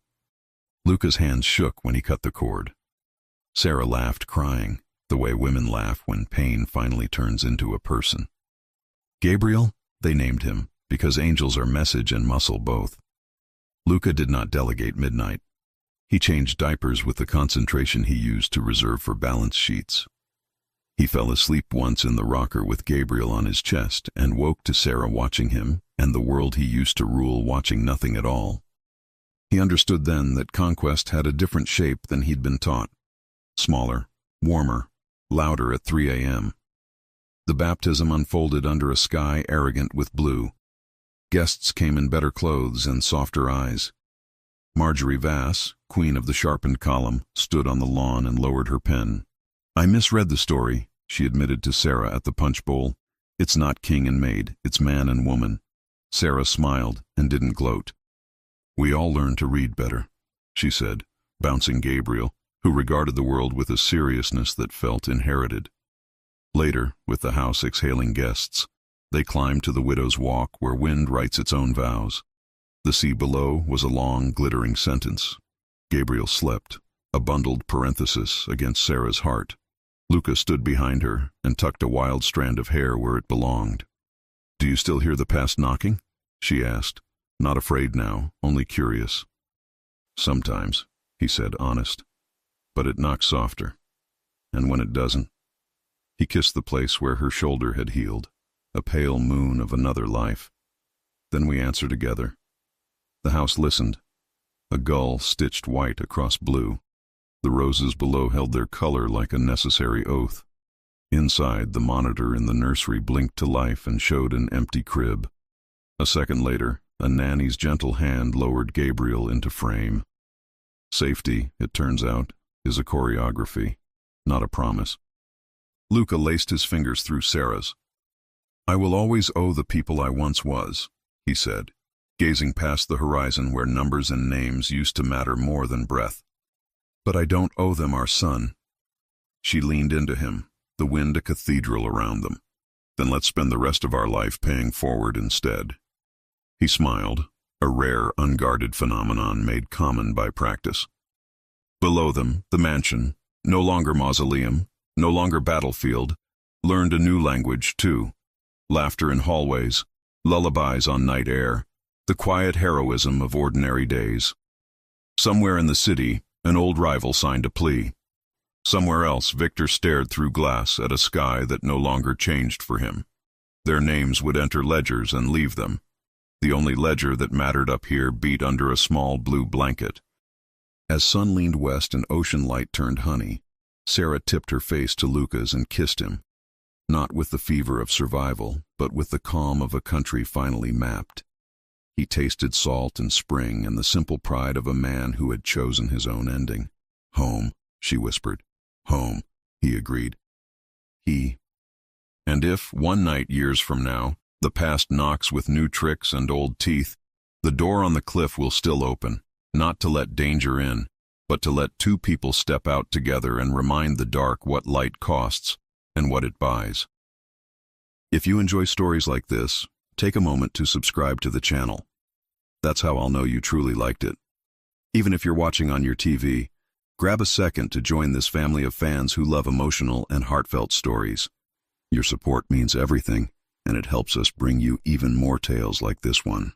Luca's hands shook when he cut the cord. Sarah laughed, crying, the way women laugh when pain finally turns into a person. Gabriel, they named him, because angels are message and muscle both. Luca did not delegate midnight. He changed diapers with the concentration he used to reserve for balance sheets. He fell asleep once in the rocker with Gabriel on his chest and woke to Sarah watching him and the world he used to rule watching nothing at all. He understood then that conquest had a different shape than he'd been taught. Smaller, warmer, louder at 3 a.m. The baptism unfolded under a sky arrogant with blue. Guests came in better clothes and softer eyes. Marjorie Vass, queen of the sharpened column, stood on the lawn and lowered her pen. "I misread the story," she admitted to Sarah at the punch bowl. "It's not king and maid, it's man and woman." Sarah smiled and didn't gloat. "We all learn to read better," she said, bouncing Gabriel, who regarded the world with a seriousness that felt inherited. Later, with the house exhaling guests, they climbed to the widow's walk where wind writes its own vows. The sea below was a long, glittering sentence. Gabriel slept, a bundled parenthesis against Sarah's heart. Luca stood behind her and tucked a wild strand of hair where it belonged. "Do you still hear the past knocking?" she asked, not afraid now, only curious. "Sometimes," he said, honest. "But it knocks softer. And when it doesn't..." He kissed the place where her shoulder had healed, a pale moon of another life. Then we answered together. The house listened. A gull stitched white across blue. The roses below held their color like a necessary oath. Inside, the monitor in the nursery blinked to life and showed an empty crib. A second later, a nanny's gentle hand lowered Gabriel into frame. Safety, it turns out, is a choreography, not a promise. Luca laced his fingers through Sarah's. "I will always owe the people I once was," he said, gazing past the horizon where numbers and names used to matter more than breath. "But I don't owe them our son." She leaned into him, the wind a cathedral around them. "Then let's spend the rest of our life paying forward instead." He smiled, a rare, unguarded phenomenon made common by practice. Below them, the mansion, no longer mausoleum, no longer battlefield, learned a new language, too. Laughter in hallways, lullabies on night air, the quiet heroism of ordinary days. Somewhere in the city, an old rival signed a plea. Somewhere else, Victor stared through glass at a sky that no longer changed for him. Their names would enter ledgers and leave them. The only ledger that mattered up here beat under a small blue blanket. As sun leaned west and ocean light turned honey, Sarah tipped her face to Luca's and kissed him. Not with the fever of survival, but with the calm of a country finally mapped. He tasted salt and spring and the simple pride of a man who had chosen his own ending. "Home," she whispered. "Home," he agreed. And if, one night years from now, the past knocks with new tricks and old teeth, the door on the cliff will still open, not to let danger in, but to let two people step out together and remind the dark what light costs and what it buys. If you enjoy stories like this, take a moment to subscribe to the channel. That's how I'll know you truly liked it. Even if you're watching on your TV, grab a second to join this family of fans who love emotional and heartfelt stories. Your support means everything, and it helps us bring you even more tales like this one.